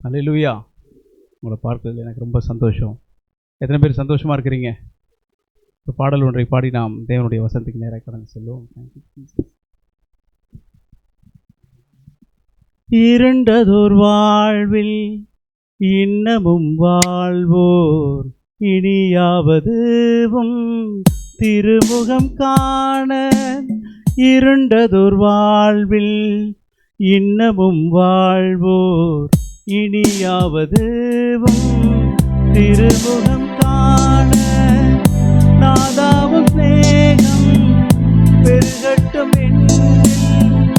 அல்லேலூயா. உங்களை பார்ப்பதில் எனக்கு ரொம்ப சந்தோஷம். எத்தனை பேர் சந்தோஷமாக இருக்கிறீங்க? ஒரு பாடல் ஒன்றை பாடி நாம் தேவனுடைய வசனத்துக்கு நேராக கடந்து செல்வோம். இருண்டதோர் வாழ்வில் இன்னமும் வாழ்வோர் இனியாவதுவும் திருமுகம் காண. இருண்டதோர் வாழ்வில் இன்னமும் வாழ்வோர் இனியாவதுவும் திருமுகம் காண. நாதாவும் ஸ்நேகம் பெருகட்டும் என்னில்.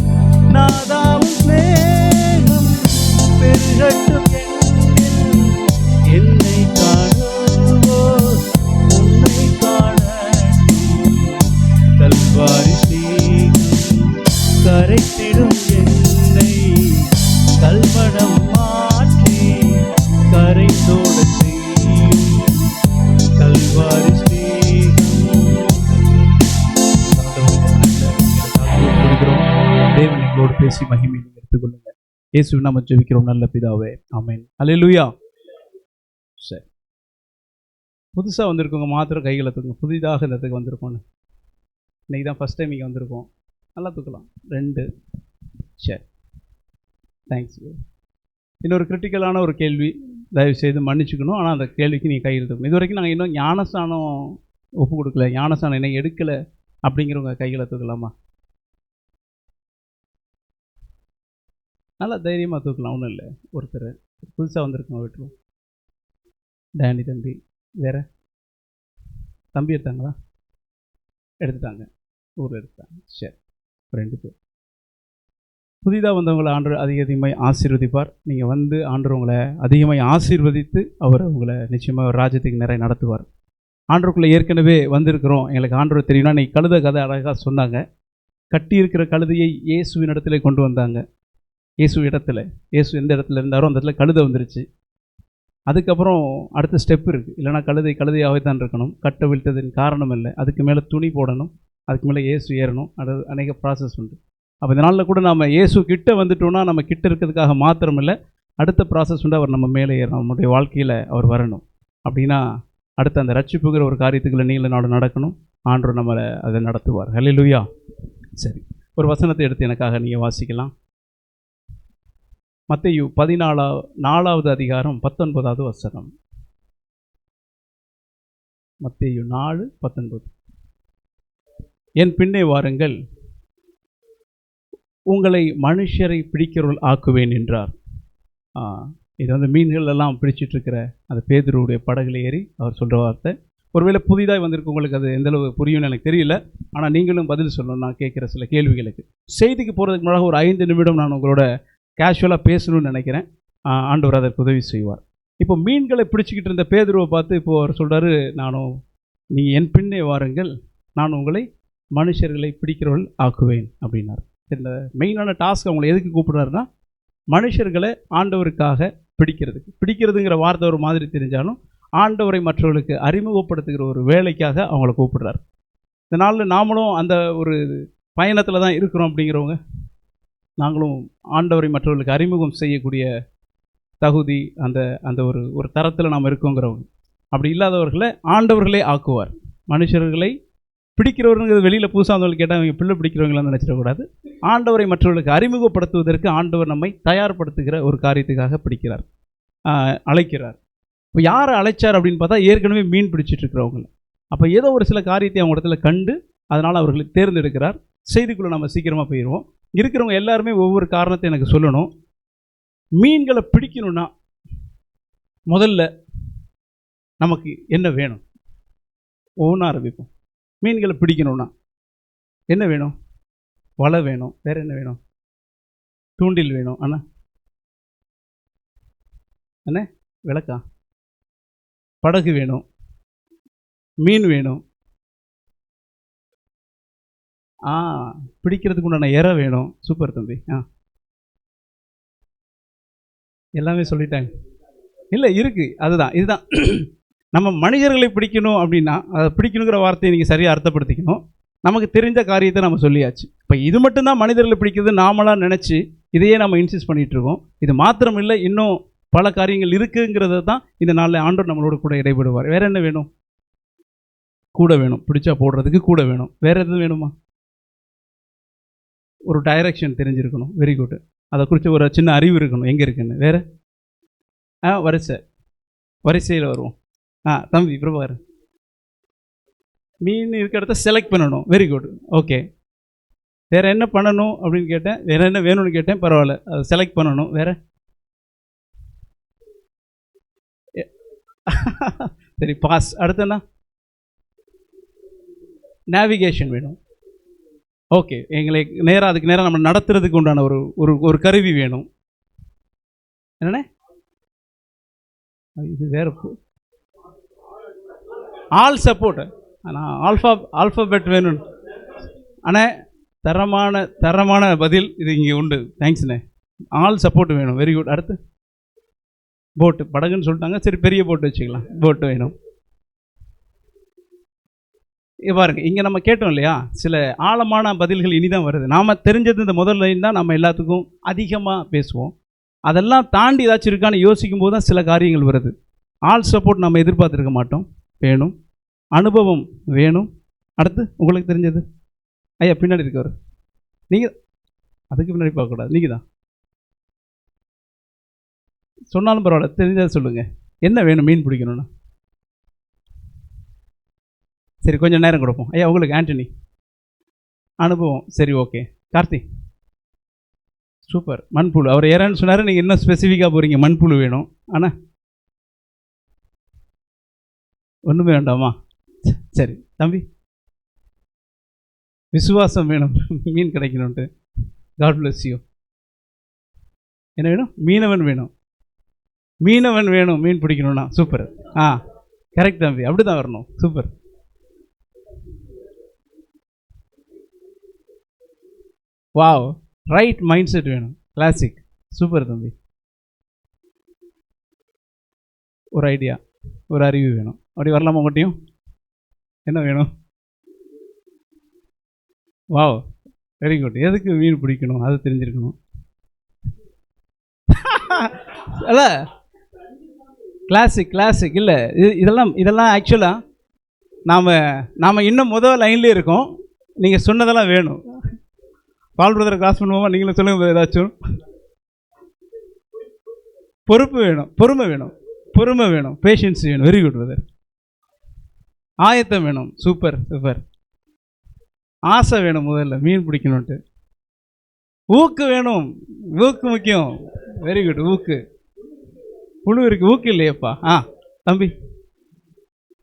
நாதாவும் ஸ்நேகம் பெருகட்டும் என்னில். என்னை காணுவோர் உன்னை காணட்டும். கல்வாரி ஸ்நேகம் கரைத்திடும் என்னை. கல்மணம் மாற்றி கரைத்தோட செய்யும் கல்வாரி தேவன் எங்களோடு பேசி மகிமை எடுத்துக் கொள்ளுங்க. இயேசுவின் நாமத்தில் ஜெபிக்கிறோம் நல்ல பிதாவே, ஆமென். அல்லேலூயா. சரி, புதுசாக வந்திருக்கோங்க மாத்திரம் கைகளை தூக்குங்க. புதிதாக இந்த இடத்துக்கு வந்திருக்கோன்னு இன்னைக்கு தான் ஃபஸ்ட் டைம் இங்கே வந்திருக்கோம். நல்லா தூக்கலாம். 2. சரி, தேங்க்ஸ். இன்னொரு கிரிட்டிக்கலான ஒரு கேள்வி, தயவு செய்து மன்னிச்சுக்கணும். ஆனால் அந்த கேள்விக்கு நீங்கள் கையில் தூக்கணும். இது வரைக்கும் நாங்கள் இன்னும் ஞானஸ்தானம் ஒப்பு கொடுக்கல, ஞானஸ்தானம் இன்னும் எடுக்கலை அப்படிங்கிறவங்க கைகளை தூக்கலாமா? நல்லா தைரியமாக தூக்கலாம், ஒன்றும் இல்லை. ஒருத்தர் புதுசாக வந்திருக்கோங்க விட்டுருவோம். டேனி தம்பி, வேறு தம்பி எடுத்தாங்களா? எடுத்துட்டாங்க, ஊரில் எடுத்துட்டாங்க. சரி, 2 பேர். புதிதாக வந்தவங்களை ஆண்டவர் அதிகமாக ஆசீர்வதிப்பார். நீங்கள் வந்து ஆண்டவர் உங்களை அதிகமாக ஆசீர்வதித்து அவர் உங்களை நிச்சயமாக ராஜ்யத்துக்கு நிறைய நடத்துவார். ஆண்டவருக்குள்ளே ஏற்கனவே வந்திருக்கிறோம், எங்களுக்கு ஆண்டவர் தெரியும்னா இன்றைக்கி கழுதை கதை அழகாக சொன்னாங்க. கட்டி இருக்கிற கழுதையை இயேசுவின் இடத்துல கொண்டு வந்தாங்க. இயேசு இடத்துல, இயேசு எந்த இடத்துல இருந்தாரோ அந்த இடத்துல கழுதை வந்துருச்சு. அதுக்கப்புறம் அடுத்த ஸ்டெப் இருக்குது. இல்லைனா கழுதையாகவே தான் இருக்கணும். கட்டை விழுத்ததின் காரணம் இல்லை, அதுக்கு மேலே துணி போடணும், அதுக்கு மேலே இயேசு ஏறணும். அது அநேக ப்ராசஸ் உண்டு. அப்போ இந்த நாளில் கூட நம்ம இயேசு கிட்ட வந்துட்டோம்னா நம்ம கிட்ட இருக்கிறதுக்காக மாத்திரம் இல்லை, அடுத்த ப்ராசஸ் உண்டு. அவர் நம்ம மேலே ஏறணும், நம்முடைய வாழ்க்கையில் அவர் வரணும். அப்படின்னா அடுத்த அந்த ரட்சிப்புங்கிற ஒரு காரியத்துக்குள்ள நீங்கள நாடு நடக்கணும். ஆண்டவர் நம்மளை அதை நடத்துவார். அல்லேலூயா. சரி, ஒரு வசனத்தை எடுத்து எனக்காக நீங்கள் வாசிக்கலாம். மத்தேயு 14வது அதிகாரம் 19வது வசனம். மத்தேயு 4:19. என் பின்னே வாருங்கள், உங்களை மனுஷரை பிடிக்கிறவர்கள் ஆக்குவேன் என்றார். இது வந்து மீன்கள் எல்லாம் பிடிச்சிட்ருக்கிற அந்த பேதுருவுடைய படகுல ஏறி அவர் சொல்கிற வார்த்தை. ஒருவேளை புதிதாக வந்திருக்கு உங்களுக்கு அது எந்தளவு புரியும்னு எனக்கு தெரியல. ஆனால் நீங்களும் பதில் சொல்லணும் நான் கேட்குற சில கேள்விகளுக்கு. செய்திக்கு போகிறதுக்கு முன்னாடி ஒரு 5 நிமிடம் நான் உங்களோட கேஷுவலாக பேசணும்னு நினைக்கிறேன். ஆண்டவர் அதற்கு உதவி செய்வார். இப்போ மீன்களை பிடிச்சிக்கிட்டு இருந்த பேதுருவை பார்த்து இப்போது அவர் சொல்கிறாரு, நீங்கள் என் பின்னே வாருங்கள், நான் உங்களை மனுஷர்களை பிடிக்கிறவர்கள் ஆக்குவேன் அப்படின்னார். இந்த மெயினான டாஸ்க் அவங்களை எதுக்கு கூப்பிடுறாருன்னா, மனுஷர்களை ஆண்டவருக்காக பிடிக்கிறதுங்கிற வார்த்தை ஒரு மாதிரி தெரிஞ்சாலும் ஆண்டவரை மற்றவர்களுக்கு அறிமுகப்படுத்துகிற ஒரு வேலைக்காக அவங்கள கூப்பிடுறாரு. இந்த நாளில் நாமளும் அந்த ஒரு பயணத்தில் தான் இருக்கிறோம். அப்படிங்கிறவங்க நாங்களும் ஆண்டவரை மற்றவர்களுக்கு அறிமுகம் செய்யக்கூடிய தகுதி அந்த அந்த ஒரு தரத்தில் நாம் இருக்கோங்கிறவங்க. அப்படி இல்லாதவர்களை ஆண்டவர்களே ஆக்குவார். மனுஷர்களை பிடிக்கிறவர்கள் வெளியில் புதுசாக வந்தவர்கள் கேட்டால் அவங்க பிள்ளை பிடிக்கிறவங்களாம் நினச்சிடக்கூடாது. ஆண்டவரை மற்றவர்களுக்கு அறிமுகப்படுத்துவதற்கு ஆண்டவர் நம்மை தயார்படுத்துகிற ஒரு காரியத்துக்காக பிடிக்கிறார், அழைக்கிறார். இப்போ யாரை அழைச்சார் அப்படின்னு பார்த்தா ஏற்கனவே மீன் பிடிச்சிட்டு இருக்கிறவங்கள. அப்போ ஏதோ ஒரு சில காரியத்தை அவங்க இடத்துல கண்டு அதனால் அவர்களை தேர்ந்தெடுக்கிறார். செய்திக்குள்ளே நம்ம சீக்கிரமாக போயிடுவோம். இருக்கிறவங்க எல்லாருமே ஒவ்வொரு காரணத்தை எனக்கு சொல்லணும். மீன்களை பிடிக்கணும்னா முதல்ல நமக்கு என்ன வேணும்? ஒவ்வொன்றா ஆரம்பிப்போம். மீன்களை பிடிக்கணும்னா என்ன வேணும்? வலை வேணும். வேறு என்ன வேணும்? தூண்டில் வேணும். அண்ணா என்ன விளக்கா? படகு வேணும், மீன் வேணும், பிடிக்கிறதுக்கு உண்டான இறை வேணும். சூப்பர் தம்பி. எல்லாமே சொல்லிட்டாங்க. இல்லை இருக்குது, அதுதான் இதுதான். நம்ம மனிதர்களை பிடிக்கணும் அப்படின்னா அதை பிடிக்கணுங்கிற வார்த்தையை நீங்கள் சரியாக அர்த்தப்படுத்திக்கணும். நமக்கு தெரிஞ்ச காரியத்தை நம்ம சொல்லியாச்சு. இப்போ இது மட்டும்தான் மனிதர்களை பிடிக்கிறது நாமளாக நினச்சி இதையே நம்ம இன்சிஸ்ட் பண்ணிகிட்ருக்கோம். இது மாத்திரம் இல்லை, இன்னும் பல காரியங்கள் இருக்குங்கிறத தான் இந்த நாளில் ஆண்டவர் நம்மளோட கூட இடைபடுவார். வேறு என்ன வேணும்? கூட வேணும். பிடிச்சா போடுறதுக்கு கூட வேணும். வேறு எதுவும் வேணுமா? ஒரு டைரக்ஷன் தெரிஞ்சிருக்கணும். Very good. அதை குறித்து ஒரு சின்ன அறிவு இருக்கணும், எங்கே இருக்குன்னு. வேறு வரிசையில் வருவோம். தம்பி பிரபாகர், மீன் இருக்கிற இடத்த செலக்ட் பண்ணணும். Very good. ஓகே. வேறு என்ன பண்ணணும் அப்படின்னு கேட்டேன். வேறு என்ன வேணும்னு கேட்டேன். பரவாயில்ல, அதை செலக்ட் பண்ணணும். வேறு சரி, பாஸ். அடுத்தண்ணா நேவிகேஷன் வேணும். ஓகே, எங்களை நேராக அதுக்கு நேராக நம்ம நடத்துறதுக்கு உண்டான ஒரு கருவி வேணும். என்னண்ணே இது வேறு ஆல் சப்போர்ட். ஆனால் ஆல்ஃபாபெட் வேணும். ஆனால் தரமான பதில் இது இங்கே உண்டு. தேங்க்ஸ்ண்ணே. ஆல் சப்போர்ட் வேணும். Very good. அடுத்து போட்டு, படகுன்னு சொல்லிட்டாங்க. சரி, பெரிய போட்டு வச்சுக்கலாம். போட்டு வேணும். பாருங்க, இங்கே நம்ம கேட்டோம் இல்லையா, சில ஆழமான பதில்கள் இனிதான் வருது. நாம் தெரிஞ்சது இந்த முதல் லைன் தான் நம்ம எல்லாத்துக்கும் அதிகமாக பேசுவோம். அதெல்லாம் தாண்டி ஏதாச்சும் இருக்கான்னு யோசிக்கும் போது தான் சில காரியங்கள் வருது. ஆல் சப்போர்ட் நம்ம எதிர்பார்த்துருக்க மாட்டோம், வேணும். அனுபவம் வேணும். அடுத்து உங்களுக்கு தெரிஞ்சது ஐயா பின்னாடி இருக்கவர், நீங்கள் அதுக்கு பின்னாடி பார்க்கக்கூடாது, நீங்கள் தான் சொன்னாலும் பரவாயில்ல, தெரிஞ்சதை சொல்லுங்கள். என்ன வேணும் மீன் பிடிக்கணும்னா? சரி, கொஞ்சம் நேரம் கொடுப்போம். ஐயா உங்களுக்கு ஆண்டனி அனுபவம். சரி, ஓகே. கார்த்தி சூப்பர். மண்புழு அவர் ஏறான்னு சொன்னார். நீங்கள் இன்னும் ஸ்பெசிஃபிக்காக போகிறீங்க. மண்புழு வேணும். ஆனால் ஒன்றுமே வேண்டாமா? சரி தம்பி, விசுவாசம் வேணும் மீன் கிடைக்கணுன்ட்டு. God bless you. என்ன வேணும்? மீனவன் வேணும். மீனவன் வேணும் மீன் பிடிக்கணும்னா. சூப்பர். கரெக்ட் தம்பி, அப்படி தான் வரணும். Super. Wow, right mind set வேணும். கிளாசிக். சூப்பர் தம்பி. ஒரு ஐடியா, ஒரு அறிவு வேணும். அப்படி வரலாமா உங்கள்கிட்டையும்? என்ன வேணும்? Wow, very good. எதுக்கு மீன் பிடிக்கணும் அது தெரிஞ்சிருக்கணும். அல்ல கிளாசிக் இல்லை, இதெல்லாம் ஆக்சுவலாக நாம் இன்னும் முதல் லைன்லேயே இருக்கோம். நீங்கள் சொன்னதெல்லாம் வேணும். பால் பிரதரை கிராஸ் பண்ணுவோமா? நீங்களும் சொல்லுங்க. ஏதாச்சும் பொறுப்பு வேணும், பொறுமை வேணும், பேஷன்ஸ் வேணும். Very good brother. ஆயத்தம் வேணும். சூப்பர். ஆசை வேணும். முதல்ல மீன் பிடிக்கணுன்ட்டு ஊக்கு வேணும். ஊக்கு முக்கியம். Very good. ஊக்கு. புழு இருக்கு, ஊக்கு இல்லையப்பா. தம்பி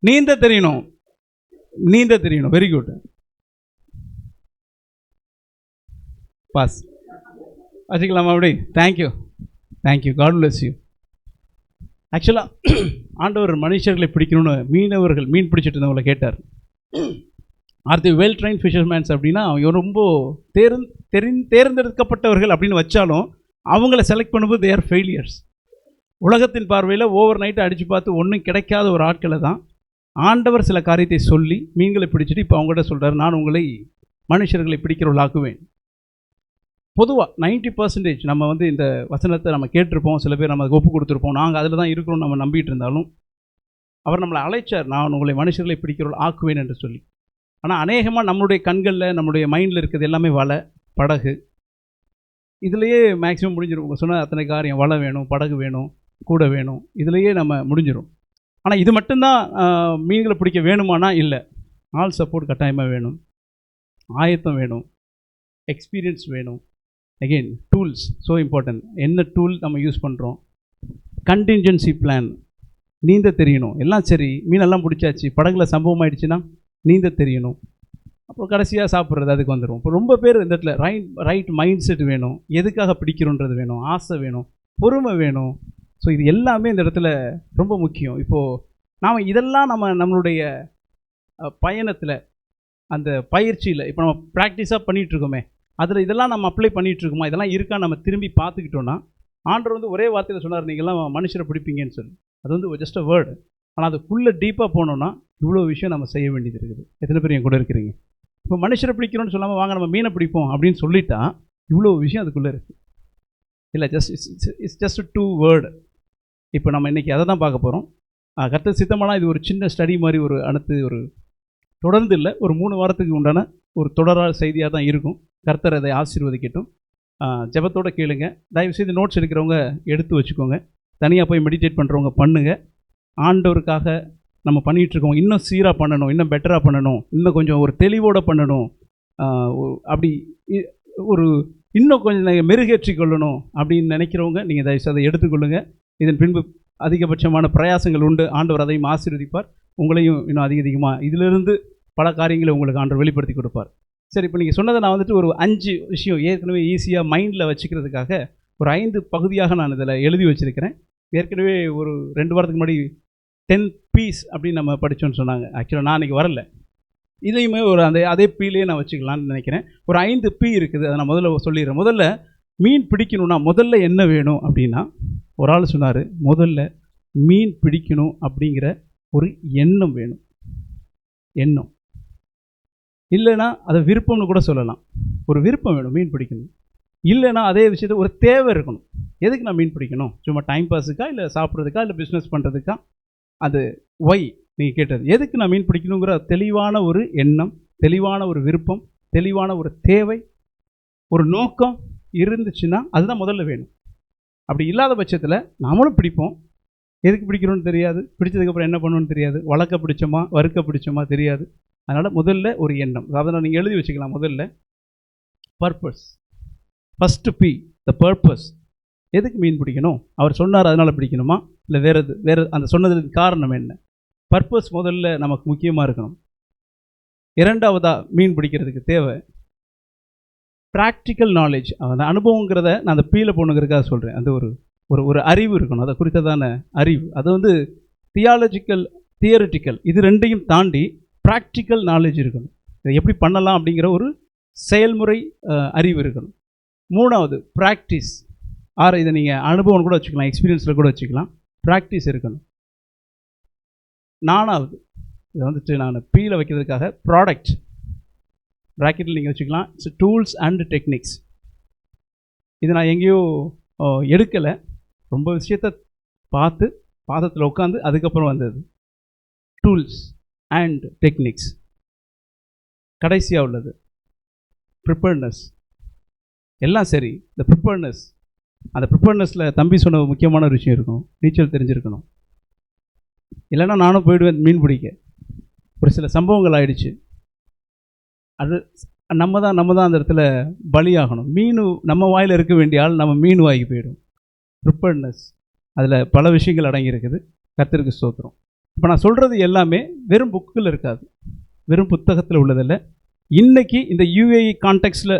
நீந்த தெரியணும். Very good. பாஸ் வச்சுக்கலாமா? அப்படி. தேங்க்யூ. God bless you. ஆக்சுவலாக ஆண்டவர் மனுஷர்களை பிடிக்கணும்னு மீனவர்கள் மீன் பிடிச்சிட்டு இருந்தவங்களை கேட்டார். Are they well trained fishermen அப்படின்னா அவங்க ரொம்ப தேர்ந்தெடுக்கப்பட்டவர்கள் அப்படின்னு வச்சாலும் அவங்கள செலக்ட் பண்ணும்போது தே ஆர் ஃபெயிலியர்ஸ். உலகத்தின் பார்வையில் ஓவர் நைட்டை அடித்து பார்த்து ஒன்றும் கிடைக்காத ஒரு ஆட்களை தான் ஆண்டவர் சில காரியத்தை சொல்லி மீன்களை பிடிச்சிட்டு இப்போ அவங்கள்ட்ட சொல்கிறார், நான் உங்களை மனுஷர்களை பிடிக்கிறவர்களாக்குவேன். பொதுவாக 90% நம்ம இந்த வசனத்தை நம்ம கேட்டிருப்போம். சில பேர் நம்ம ஒப்பு கொடுத்துருப்போம். நாங்கள் அதில் தான் இருக்கிறோம் நம்ம நம்பிட்டு இருந்தாலும் அவர் நம்மளை அழைச்சார், நான் உங்களை மனுஷர்களை பிடிக்கிறவர்கள் ஆக்குவேன் என்று சொல்லி. ஆனால் அநேகமாக நம்மளுடைய கண்களில் நம்மளுடைய மைண்டில் இருக்கிறது எல்லாமே வலை, படகு. இதுலேயே மேக்ஸிமம் முடிஞ்சிடும். உங்கள் சொன்ன அத்தனை காரியம், வலை வேணும், படகு வேணும், கூட வேணும், இதுலேயே நம்ம முடிஞ்சிடும். ஆனால் இது மட்டும்தான் மீன்களை பிடிக்க வேணுமானா இல்லை. ஆல் சப்போர்ட் கட்டாயமாக வேணும். ஆயத்தம் வேணும். எக்ஸ்பீரியன்ஸ் வேணும். Again tools so important. என்ன டூல் நம்ம யூஸ் பண்ணுறோம்? Contingency plan. நீந்த தெரியணும். எல்லாம் சரி, மீனெல்லாம் பிடிச்சாச்சு, படகுல சம்பவம் ஆகிடுச்சுன்னா நீந்த தெரியணும். அப்புறம் கடைசியாக சாப்பிட்றது அதுக்கு வந்துடும். இப்போ ரொம்ப பேர் இந்த இடத்துல ரைட் மைண்ட் செட் வேணும். எதுக்காக பிடிக்கிறோன்றது வேணும். ஆசை வேணும், பொறுமை வேணும். ஸோ இது எல்லாமே இந்த இடத்துல ரொம்ப முக்கியம். இப்போது நாம் இதெல்லாம் நம்மளுடைய பயணத்தில், அந்த பயிற்சியில் இப்போ நம்ம ப்ராக்டிஸாக பண்ணிகிட்ருக்கோமே, அதில் இதெல்லாம் நம்ம அப்ளை பண்ணிகிட்ருக்கோமா, இதெல்லாம் இருக்கா நம்ம திரும்பி பார்த்துக்கிட்டோன்னா, ஆண்டவர் ஒரே வார்த்தையில் சொன்னார், நீங்கள்லாம் மனுஷரை பிடிப்பீங்கன்னு சொல்லி. அது ஜஸ்ட் அ வேர்டு. ஆனால் அதுக்குள்ளே டீப்பாக போனோன்னா இவ்வளோ விஷயம் நம்ம செய்ய வேண்டியது இருக்குது. எத்தனை பேர் என் கூட இருக்கிறீங்க? இப்போ மனுஷரை பிடிக்கணும்னு சொல்லாமல் வாங்க நம்ம மீனை பிடிப்போம் அப்படின்னு சொல்லிட்டா இவ்வளோ விஷயம் அதுக்குள்ளே இருக்குது. இல்லை, இட்ஸ் ஜஸ்ட் 2 வேர்டு. இப்போ நம்ம இன்றைக்கி அதை தான் பார்க்க போகிறோம். கர்த்தர் சித்தமானால் இது ஒரு சின்ன ஸ்டடி மாதிரி ஒரு ஒரு தொடர்ந்து இல்லை, ஒரு 3 வாரத்துக்கு உண்டான ஒரு தொடரான செய்தியாக தான் இருக்கும். கர்த்தர் அதை ஆசீர்வதிக்கட்டும். ஜெபத்தோடு கேளுங்க. தயவுசெய்து நோட்ஸ் எடுக்கிறவங்க எடுத்து வச்சுக்கோங்க. தனியாக போய் மெடிடேட் பண்ணுறவங்க பண்ணுங்கள். ஆண்டவருக்காக நம்ம பண்ணிகிட்ருக்கோம், இன்னும் சீராக பண்ணணும், இன்னும் பெட்டராக பண்ணணும், இன்னும் கொஞ்சம் ஒரு தெளிவோடு பண்ணணும், அப்படி ஒரு இன்னும் கொஞ்சம் மெருகேற்றி கொள்ளணும் அப்படின்னு நினைக்கிறவங்க நீங்கள் தயவுசெய்து அதை எடுத்துக்கொள்ளுங்கள். இதன் பின்பு அதிகபட்சமான பிரயாசங்கள் உண்டு. ஆண்டவர் அதையும் ஆசீர்வதிப்பார். உங்களையும் இன்னும் அதிகமாக இதிலிருந்து பல காரியங்களை உங்களுக்கு ஆண்டவர் வெளிப்படுத்தி கொடுப்பார். சரி, இப்போ நீங்கள் சொன்னதை நான் வந்துட்டு ஒரு 5 விஷயம் ஏற்கனவே ஈஸியாக மைண்டில் வச்சுக்கிறதுக்காக ஒரு 5 பகுதியாக நான் இதில் எழுதி வச்சுருக்கிறேன். ஏற்கனவே ஒரு 2 வாரத்துக்கு முன்னாடி 10 P's அப்படின்னு நம்ம படித்தோன்னு சொன்னாங்க. ஆக்சுவலாக நான் இன்றைக்கி வரல. இதையுமே ஒரு அதே பீலேயே நான் வச்சுக்கலான்னு நினைக்கிறேன். ஒரு 5 P இருக்குது, அதை நான் முதல்ல சொல்லிடுறேன். முதல்ல மீன் பிடிக்கணும்னா முதல்ல என்ன வேணும் அப்படின்னா, ஒரு ஆள் சொன்னார், முதல்ல மீன் பிடிக்கணும் அப்படிங்கிற ஒரு எண்ணம் வேணும். எண்ணம் இல்லைன்னா அதை விருப்பம்னு கூட சொல்லலாம். ஒரு விருப்பம் வேணும் மீன் பிடிக்கணும். இல்லைன்னா அதே விஷயத்தில் ஒரு தேவை இருக்கணும். எதுக்கு நான் மீன் பிடிக்கணும்? சும்மா டைம் பாஸுக்கா, இல்லை சாப்பிட்றதுக்கா, இல்லை பிஸ்னஸ் பண்ணுறதுக்கா? அது ஒய் நீங்கள் கேட்டது. எதுக்கு நான் மீன் பிடிக்கணுங்கிற தெளிவான ஒரு எண்ணம், தெளிவான ஒரு விருப்பம், தெளிவான ஒரு தேவை, ஒரு நோக்கம் இருந்துச்சுன்னா அதுதான் முதல்ல வேணும். அப்படி இல்லாத பட்சத்தில் நாமளும் பிடிப்போம், எதுக்கு பிடிக்கிறோன்னு தெரியாது, பிடிச்சதுக்கப்புறம் என்ன பண்ணணும்னு தெரியாது, வளர்க்க பிடிச்சோமா வறுக்க பிடிச்சோமா தெரியாது. அதனால் முதல்ல ஒரு எண்ணம், அதை நீங்கள் எழுதி வச்சுக்கலாம். முதல்ல purpose. First P, the purpose. எதுக்கு மீன் பிடிக்கணும்? அவர் சொன்னார் அதனால் பிடிக்கணுமா, இல்லை வேறு அந்த சொன்னதுக்கு காரணம் என்ன? பர்பஸ் முதல்ல நமக்கு முக்கியமாக இருக்கணும். இரண்டாவதாக மீன் பிடிக்கிறதுக்கு தேவை ப்ராக்டிக்கல் நாலேஜ். அந்த அனுபவங்கிறத நான் அந்த பீல போகணுங்கிறதுக்காக சொல்கிறேன். அந்த ஒரு அறிவு இருக்கணும், அதை குறித்ததான அறிவு. அது வந்து தியரிட்டிக்கல் இது ரெண்டையும் தாண்டி ப்ராக்டிக்கல் நாலேஜ் இருக்கணும். இதை எப்படி பண்ணலாம் அப்படிங்கிற ஒரு செயல்முறை அறிவு இருக்கணும். மூணாவது ப்ராக்டிஸ். இதை நீங்கள் அனுபவம் கூட வச்சுக்கலாம், எக்ஸ்பீரியன்ஸில் கூட வச்சுக்கலாம். ப்ராக்டிஸ் இருக்கணும். நாலாவது, இதை வந்துட்டு நான் பீல வைக்கிறதுக்காக ப்ராடக்ட் ப்ராக்கெட்டில் நீங்கள் வச்சுக்கலாம். It's tools and techniques. இது நான் எங்கேயோ எடுக்கலை, ரொம்ப விஷயத்தை பார்த்து பாதத்தில் உட்காந்து அதுக்கப்புறம் வந்தது. Tools and techniques. கடைசியாக உள்ளது ப்ரிப்பேர்னஸ். எல்லாம் சரி, இந்த ப்ரிப்பேர்னஸ், அந்த ப்ரிப்பேர்னஸில் தம்பி சொன்ன முக்கியமான ஒரு விஷயம் இருக்கும், நீச்சல் தெரிஞ்சிருக்கணும். இல்லைன்னா நானும் போயிடுவேன் மீன் பிடிக்க. ஒரு சில சம்பவங்கள் ஆயிடுச்சு, அது நம்ம தான் அந்த இடத்துல பலியாகணும். மீன் நம்ம வாயில் இருக்க வேண்டிய ஆள் நம்ம மீன் வாய்க்கு போயிடும். ப்ரிப்பேர்னஸ், அதில் பல விஷயங்கள் அடங்கியிருக்குது. கர்த்தருக்கு ஸ்தோத்திரம். இப்போ நான் சொல்கிறது எல்லாமே வெறும் புக்கில் இருக்காது, வெறும் புத்தகத்தில் உள்ளதில்லை. இன்றைக்கி இந்த UAE கான்டெக்ஸ்டில்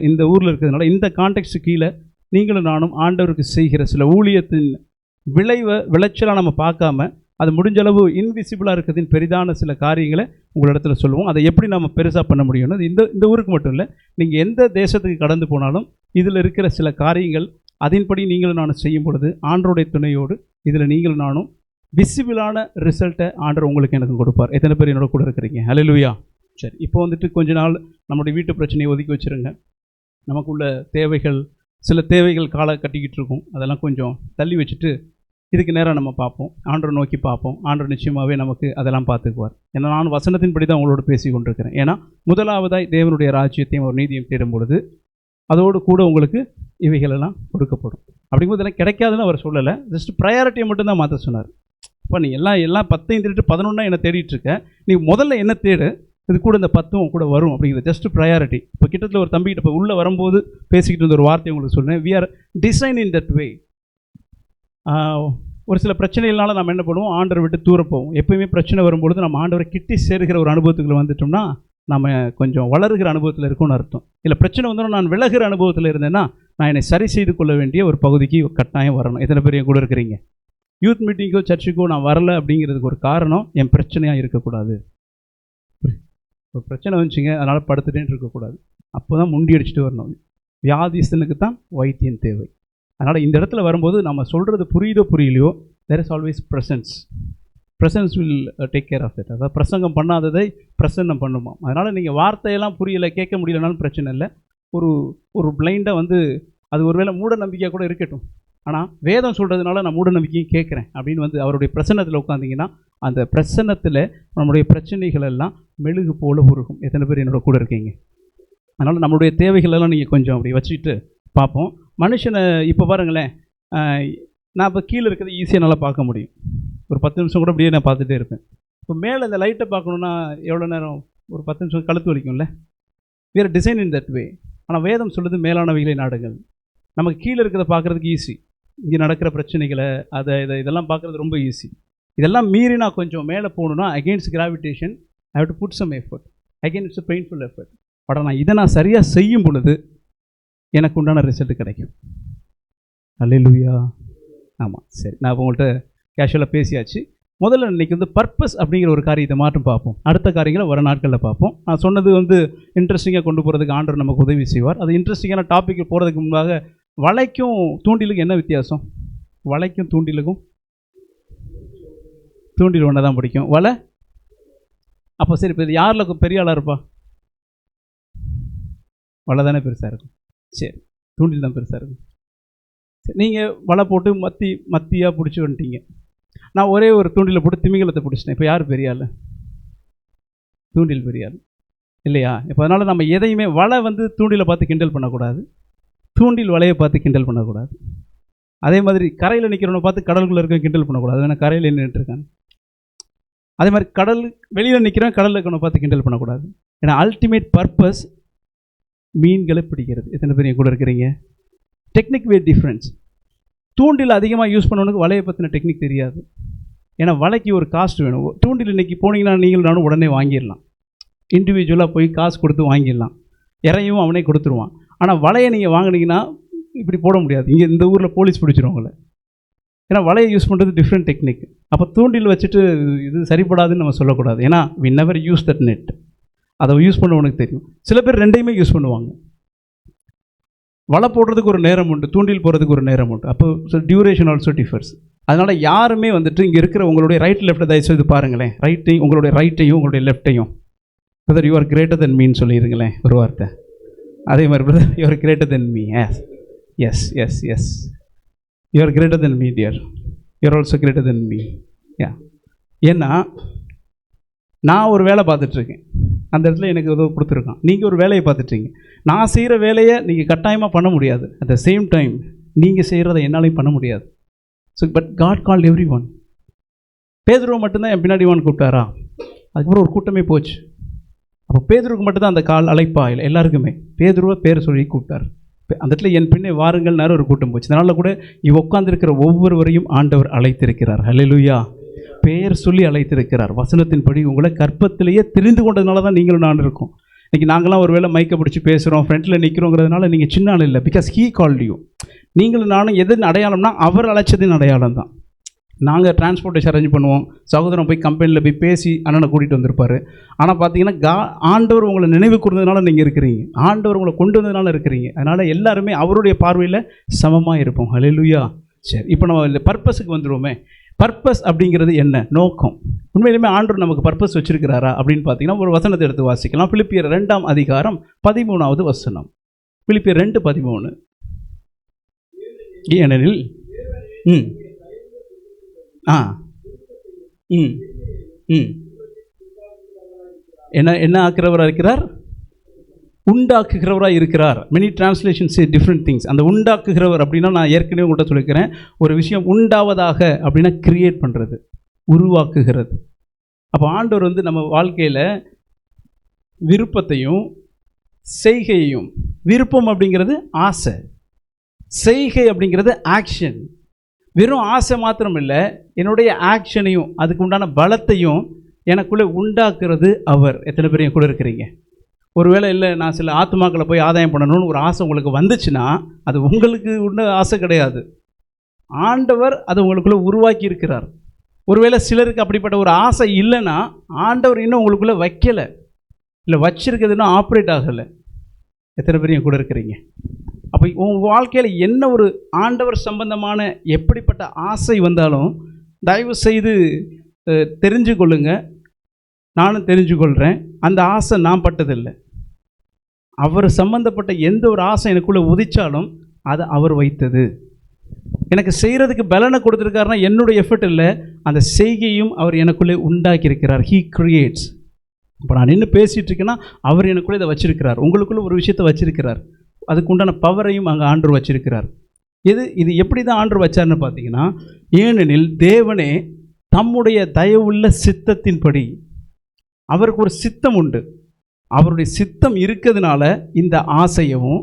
இந்த ஊரில் இருக்கிறதுனால இந்த கான்டெக்ஸ்ட்டு கீழே நீங்களும் நானும் ஆண்டவருக்கு செய்கிற சில ஊழியத்தின் விளைச்சலாக நம்ம பார்க்காம, அது முடிஞ்சளவு இன்விசிபிளாக இருக்கிறதின் பெரிதான சில காரியங்களை உங்களிடத்துல சொல்லுவோம். அதை எப்படி நம்ம பெருசாக பண்ண முடியும்னு, அது இந்த ஊருக்கு மட்டும் இல்லை, நீங்கள் எந்த தேசத்துக்கு கடந்து போனாலும் இதில் இருக்கிற சில காரியங்கள் அதன்படி நீங்களும் நானும் செய்யும் பொழுது ஆண்டவருடைய துணையோடு இதில் நீங்களும் நானும் விசிபிளான ரிசல்ட்டை ஆண்டவர் உங்களுக்கு எனக்கு கொடுப்பார். எத்தனை பேர் என்னோட கூட இருக்கிறீங்க? ஹல்லேலூயா. சரி, இப்போ வந்துட்டு கொஞ்ச நாள் நம்முடைய வீட்டு பிரச்சனையை ஒதுக்கி வச்சுருங்க. நமக்குள்ள தேவைகள், சில தேவைகள் காலை கட்டிக்கிட்டு இருக்கும், அதெல்லாம் கொஞ்சம் தள்ளி வச்சுட்டு இதுக்கு நேரம் நம்ம பார்ப்போம், ஆண்டவரை நோக்கி பார்ப்போம். ஆண்டவர் நிச்சயமாகவே நமக்கு அதெல்லாம் பார்த்துக்குவார். ஏன்னா நான் வசனத்தின்படி தான் உங்களோட பேசி கொண்டிருக்கிறேன். ஏன்னா முதலாவதாய் தேவனுடைய ராஜ்யத்தையும் ஒரு நீதியும் தேடும் பொழுது அதோடு கூட உங்களுக்கு இவைகளெல்லாம் கொடுக்கப்படும். அப்படிங்கும்போது இதெல்லாம் கிடைக்காதுன்னு அவர் சொல்லலை, ஜஸ்ட் ப்ரையாரிட்டியை மட்டும்தான் மாற்ற சொன்னார். இப்போ நீ எல்லாம் 10 திருட்டு 11 என்ன தேடிட்டு இருக்க, நீ முதல்ல என்ன தேடு, இது கூட இந்த 10 கூட வரும் அப்படிங்கிறது ஜஸ்ட் ப்ரையாரிட்டி. இப்போ கிட்டத்தில் ஒரு தம்பிக்கிட்ட இப்போ உள்ளே வரும்போது பேசிக்கிட்டு இருந்த ஒரு வார்த்தை உங்களுக்கு சொல்கிறேன். We are designed in that way. ஒரு சில பிரச்சனைகள்னால நம்ம என்ன பண்ணுவோம், ஆண்டவரை விட்டு தூரப்போவோம். எப்போயுமே பிரச்சனை வரும்பொழுது நம்ம ஆண்டவரை கிட்டி சேர்கிற ஒரு அனுபவத்துக்குள்ள வந்துட்டோம்னா நம்ம கொஞ்சம் வளருகிற அனுபவத்தில் இருக்கும்னு அர்த்தம். இல்லை பிரச்சனை வந்தோன்னா நான் விலகிற அனுபவத்தில் இருந்தேன்னா நான் என்னை சரி செய்து கொள்ள வேண்டிய ஒரு பகுதிக்கு கட்டாயம் வரணும். எத்தனை பேர் என் கூட இருக்கிறீங்க? யூத் மீட்டிங்கோ சர்ச்சுக்கோ நான் வரலை அப்படிங்கிறதுக்கு ஒரு காரணம் என் பிரச்சனையாக இருக்கக்கூடாது. ஒரு பிரச்சனை வந்துச்சுங்க அதனால் படுத்துட்டேன்னு இருக்கக்கூடாது. அப்போ தான் முண்டி அடிச்சுட்டு வரணும். வியாதிஸ்தனுக்கு தான் வைத்தியம் தேவை. அதனால் இந்த இடத்துல வரும்போது நம்ம சொல்கிறது புரியுதோ புரியலையோ, there is always presence will take care of it. அதாவது பிரசங்கம் பண்ணாததை பிரசன்னம் பண்ணுமா. அதனால் நீங்கள் வார்த்தையெல்லாம் புரியலை, கேட்க முடியலனாலும் பிரச்சனை இல்லை. ஒரு பிளைண்டாக வந்து அது ஒருவேளை மூட நம்பிக்கையாக கூட இருக்கட்டும், ஆனால் வேதம் சொல்கிறதுனால நான் மூட நம்பிக்கையும் கேட்குறேன் அப்படின்னு வந்து அவருடைய பிரசன்னத்தில் உட்காந்திங்கன்னா அந்த பிரசன்னத்தில் நம்முடைய பிரச்சனைகள் எல்லாம் மெழுகு போல உருகும். எத்தனை பேர் என்னோட கூட இருக்கீங்க? அதனால் நம்மளுடைய தேவைகளெல்லாம் நீங்கள் கொஞ்சம் அப்படி வச்சுக்கிட்டு பார்ப்போம். மனுஷனை இப்போ பாருங்களேன், நான் இப்போ கீழே இருக்கிறது ஈஸியாக நல்லா பார்க்க முடியும். ஒரு 10 நிமிஷம் கூட அப்படியே நான் பார்த்துட்டே இருப்பேன். இப்போ மேலே இந்த லைட்டை பார்க்கணுன்னா எவ்வளோ நேரம்? ஒரு 10 நிமிஷம் கழுத்து வலிக்கும்ல. வேறு டிசைன் இன் தட் வே. ஆனால் வேதம் சொல்லுது மேலானவைகளை நாடுங்கள். நமக்கு கீழே இருக்கிறத பார்க்குறதுக்கு ஈஸி. இங்கே நடக்கிற பிரச்சனைகளை இதெல்லாம் பார்க்குறது ரொம்ப ஈஸி. இதெல்லாம் மீறி நான் கொஞ்சம் மேலே போகணுன்னா against gravitation I have to put some effort. Again it's a painful effort. But நான் சரியாக செய்யும் பொழுது எனக்கு உண்டான ரிசல்ட் கிடைக்கும். அல்லேலூயா. ஆமாம், சரி, நான் இப்போ உங்கள்கிட்ட கேஷுவலாக பேசியாச்சு. முதல்ல இன்றைக்கி வந்து பர்பஸ் அப்படிங்கிற ஒரு காரியத்தை மாற்றம் பார்ப்போம். அடுத்த காரியங்களை வர நாட்களில் பார்ப்போம். நான் சொன்னது வந்து இன்ட்ரெஸ்டிங்காக கொண்டு போகிறதுக்கு ஆண்டவர் நமக்கு உதவி செய்வார். அது இன்ட்ரெஸ்டிங்கான டாபிக் போகிறதுக்கு முன்பாக வலைக்கும் தூண்டிலுக்கும் என்ன வித்தியாசம்? வலைக்கும் தூண்டிலுக்கும் தூண்டில் ஒன்று தான் பிடிக்கும், வலை. அப்போ சரி, இப்போ இது யாரில் பெரிய ஆளாக இருப்பா? வலை தானே பெருசாக இருக்கும். சரி, தூண்டில் தான் பெருசாக இருக்கும். சரி, நீங்கள் வலை போட்டு மத்தியாக பிடிச்சி வந்துட்டீங்க. நான் ஒரே ஒரு தூண்டில் போட்டு திமிங்கலத்தை பிடிச்சிட்டேன். இப்போ யார் பெரிய ஆள்? தூண்டில் பெரிய ஆள் இல்லையா? இப்போ அதனால் நம்ம எதையுமே வலை வந்து தூண்டிலை பார்த்து கிண்டல் பண்ணக்கூடாது, தூண்டில் வலையை பார்த்து கிண்டல் பண்ணக்கூடாது. அதே மாதிரி கரையில் நிற்கிறவனை பார்த்து கடலுக்குள்ளே இருக்க கிண்டல் பண்ணக்கூடாது. ஏன்னா கரையில் நின்றுட்டு இருக்காங்க. அதே மாதிரி கடல் வெளியில் நிற்கிறவன் கடலில் இருக்கிறவனை பார்த்து கிண்டல் பண்ணக்கூடாது. ஏன்னா அல்டிமேட் பர்பஸ் மீன்களை பிடிக்கிறது. எத்தனை பேர் கூட இருக்கிறீங்க? டெக்னிக் வே டிஃப்ரென்ஸ். தூண்டில் அதிகமாக யூஸ் பண்ணவனுக்கு வலையை பற்றின டெக்னிக் தெரியாது. ஏன்னா வலைக்கு ஒரு காஸ்ட் வேணும். தூண்டில் இன்றைக்கி போனீங்கன்னா நானும் உடனே வாங்கிடலாம். இண்டிவிஜுவலாக போய் காசு கொடுத்து வாங்கிடலாம். இறையும் அவனே கொடுத்துருவான். ஆனால் வலையை நீங்கள் வாங்கினீங்கன்னா இப்படி போட முடியாது. இங்கே இந்த ஊரில் போலீஸ் பிடிச்சிருவாங்களே. ஏன்னா வலையை யூஸ் பண்ணுறது டிஃப்ரெண்ட் டெக்னிக். அப்போ தூண்டில் வச்சுட்டு இது சரிப்படாதுன்னு நம்ம சொல்லக்கூடாது. ஏன்னா we never use that net. அதை யூஸ் பண்ணவனுக்கு தெரியும். சில பேர் ரெண்டையுமே யூஸ் பண்ணுவாங்க. வலை போடுறதுக்கு ஒரு நேரம் உண்டு, தூண்டில் போடுறதுக்கு ஒரு நேரம் உண்டு. அப்போ டியூரேஷன் ஆல்சோ டிஃபர்ஸ். அதனால் யாருமே வந்துட்டு இங்கே இருக்கிற உங்களுடைய ரைட் லெஃப்ட்டை தயவுசெய்து பாருங்களேன். ரைட்டையும் உங்களுடைய ரைட்டையும் உங்களுடைய லெஃப்ட்டையும் brother you are greater than மீன்னு சொல்லிடுங்களேன் ஒரு வார்த்தை. அதே மாதிரி brother you are greater than me. Yes yes yes you are greater than me dear. You are also greater than me. ஏன்னா நான் ஒரு வேலை பார்த்துட்ருக்கேன், அந்த இடத்துல எனக்கு ஏதோ கொடுத்துருக்கான். நீங்கள் ஒரு வேலையை பார்த்துட்ருக்கீங்க. நான் செய்கிற வேலையை நீங்கள் கட்டாயமாக பண்ண முடியாது. அட் த சேம் டைம் நீங்கள் செய்கிறத என்னாலையும் பண்ண முடியாது. So but God called everyone. பேதுருவை மட்டும்தான் என் பின்னாடி ஒன் கூப்பிட்டாரா? அதுக்கப்புறம் ஒரு கூட்டமே போச்சு. அப்போ பேதுருவுக்கு மட்டும்தான் அந்த கால் அழைப்பா? இல்லை, எல்லாருக்குமே பேதுருவை பேர் சொல்லி கூப்பிட்டார். அந்த இடத்துல என் பின்னே வாருங்கள்னாரு ஒரு கூட்டம் போச்சு. அதனால் கூட உட்கார்ந்திருக்கிற ஒவ்வொருவரையும் ஆண்டவர் அழைத்திருக்கிறார். ஹல்லேலூயா. பெயர் சொல்லி அழைத்திருக்கிறார். வசனத்தின்படி உங்களை கற்பத்திலேயே தெரிந்து கொண்டதுனால தான் நீங்களும் நான் இருக்கோம். இன்றைக்கி நாங்களாம் ஒரு வேளை மைக்கை பிடிச்சி பேசுகிறோம், ஃப்ரெண்டில் நிற்கிறோங்கிறதுனால நீங்கள் சின்ன ஆள் இல்லை. Because he called you. நீங்களும் நானும் எதுன்னு அடையாளம்னா அவர் அழைச்சதின் அடையாளம் தான். நாங்கள் டிரான்ஸ்போர்ட்டேஷன் அரேஞ்ச் பண்ணுவோம். சகோதரன் போய் கம்பெனியில் போய் பேசி அண்ணனை கூட்டிகிட்டு வந்திருப்பார். ஆனால் பார்த்தீங்கன்னா ஆண்டவர் உங்களை நினைவு கூர்ந்ததுனால நீங்கள் இருக்கிறீங்க. ஆண்டவர் உங்களை கொண்டு வந்ததுனால இருக்கிறீங்க. அதனால் எல்லாருமே அவருடைய பார்வையில் சமமாக இருப்போம். ஹல்லேலூயா. சரி, இப்போ நம்ம பர்பஸுக்கு வந்துடுவோமே. பர்பஸ் அப்படிங்கிறது என்ன? நோக்கம். உண்மையிலுமே ஆண்டவர் நமக்கு பர்பஸ் வச்சிருக்கிறாரா அப்படின்னு பார்த்தீங்கன்னா ஒரு வசனத்தை எடுத்து வாசிக்கலாம். பிலிப்பியர் 2ஆம் அதிகாரம் 13வது வசனம். பிலிப்பியர் 2:13. ஏனெனில் என்ன ஆக்குறவராக இருக்கிறார்? உண்டாக்குகிறவராக இருக்கிறார். மெனி டிரான்ஸ்லேஷன் சே டிஃப்ரெண்ட் திங்ஸ். அந்த உண்டாக்குகிறவர் அப்படின்னா நான் ஏற்கனவே உங்கள்கிட்ட சொல்லிக்கிறேன், ஒரு விஷயம் உண்டாவதாக அப்படின்னா கிரியேட் பண்ணுறது, உருவாக்குகிறது. அப்போ ஆண்டவர் வந்து நம்ம வாழ்க்கையில் விருப்பத்தையும் செய்கையையும், விருப்பம் அப்படிங்கிறது ஆசை, செய்கை அப்படிங்கிறது ஆக்ஷன். வெறும் ஆசை மாத்திரம் இல்லை, என்னுடைய ஆக்ஷனையும் அதுக்கு உண்டான பலத்தையும் எனக்குள்ளே உண்டாக்குறது அவர். எத்தனை பேர் என் கூட இருக்கிறீங்க? ஒருவேளை இல்லை நான் சில ஆத்மாக்களை போய் ஆதாயம் பண்ணணும்னு ஒரு ஆசை உங்களுக்கு வந்துச்சுன்னா அது உங்களுக்கு உள்ள ஆசை கிடையாது. ஆண்டவர் அதை உங்களுக்குள்ளே உருவாக்கி இருக்கிறார். ஒருவேளை சிலருக்கு அப்படிப்பட்ட ஒரு ஆசை இல்லைன்னா ஆண்டவர் இன்னும் உங்களுக்குள்ளே வைக்கலை, இல்லை வச்சிருக்கிறதுன்னா ஆப்ரேட் ஆகலை. எத்தனை பேர் என் கூட இருக்கிறீங்க? அப்போ உங்கள் வாழ்க்கையில் என்ன ஒரு ஆண்டவர் சம்பந்தமான எப்படிப்பட்ட ஆசை வந்தாலும் தயவு செய்து தெரிஞ்சு கொள்ளுங்க. நானும் தெரிஞ்சு கொள்கிறேன், அந்த ஆசை நான் பட்டதில்லை. அவர் சம்பந்தப்பட்ட எந்த ஒரு ஆசை எனக்குள்ளே உதிச்சாலும் அது அவர் வைத்தது. எனக்கு செய்கிறதுக்கு பலனை கொடுத்துருக்காருன்னா என்னுடைய எஃபர்ட் இல்லை, அந்த செய்கையும் அவர் எனக்குள்ளே உண்டாக்கியிருக்கிறார். He creates. இப்போ நான் நின்று பேசிகிட்டு இருக்கேன்னா அவர் எனக்குள்ளே இதை வச்சிருக்கிறார். உங்களுக்குள்ளே ஒரு விஷயத்தை வச்சிருக்கிறார். அதுக்கு உண்டான பவரையும் அங்கே ஆண்டவர் வச்சிருக்கிறார். இது எப்படி தான் ஆண்டவர் வச்சார்னு பார்த்தீங்கன்னா, ஏனெனில் தேவனே தம்முடைய தயவுள்ள சித்தத்தின்படி, அவருக்கு ஒரு சித்தம் உண்டு. அவருடைய சித்தம் இருக்கிறதுனால இந்த ஆசையவும்,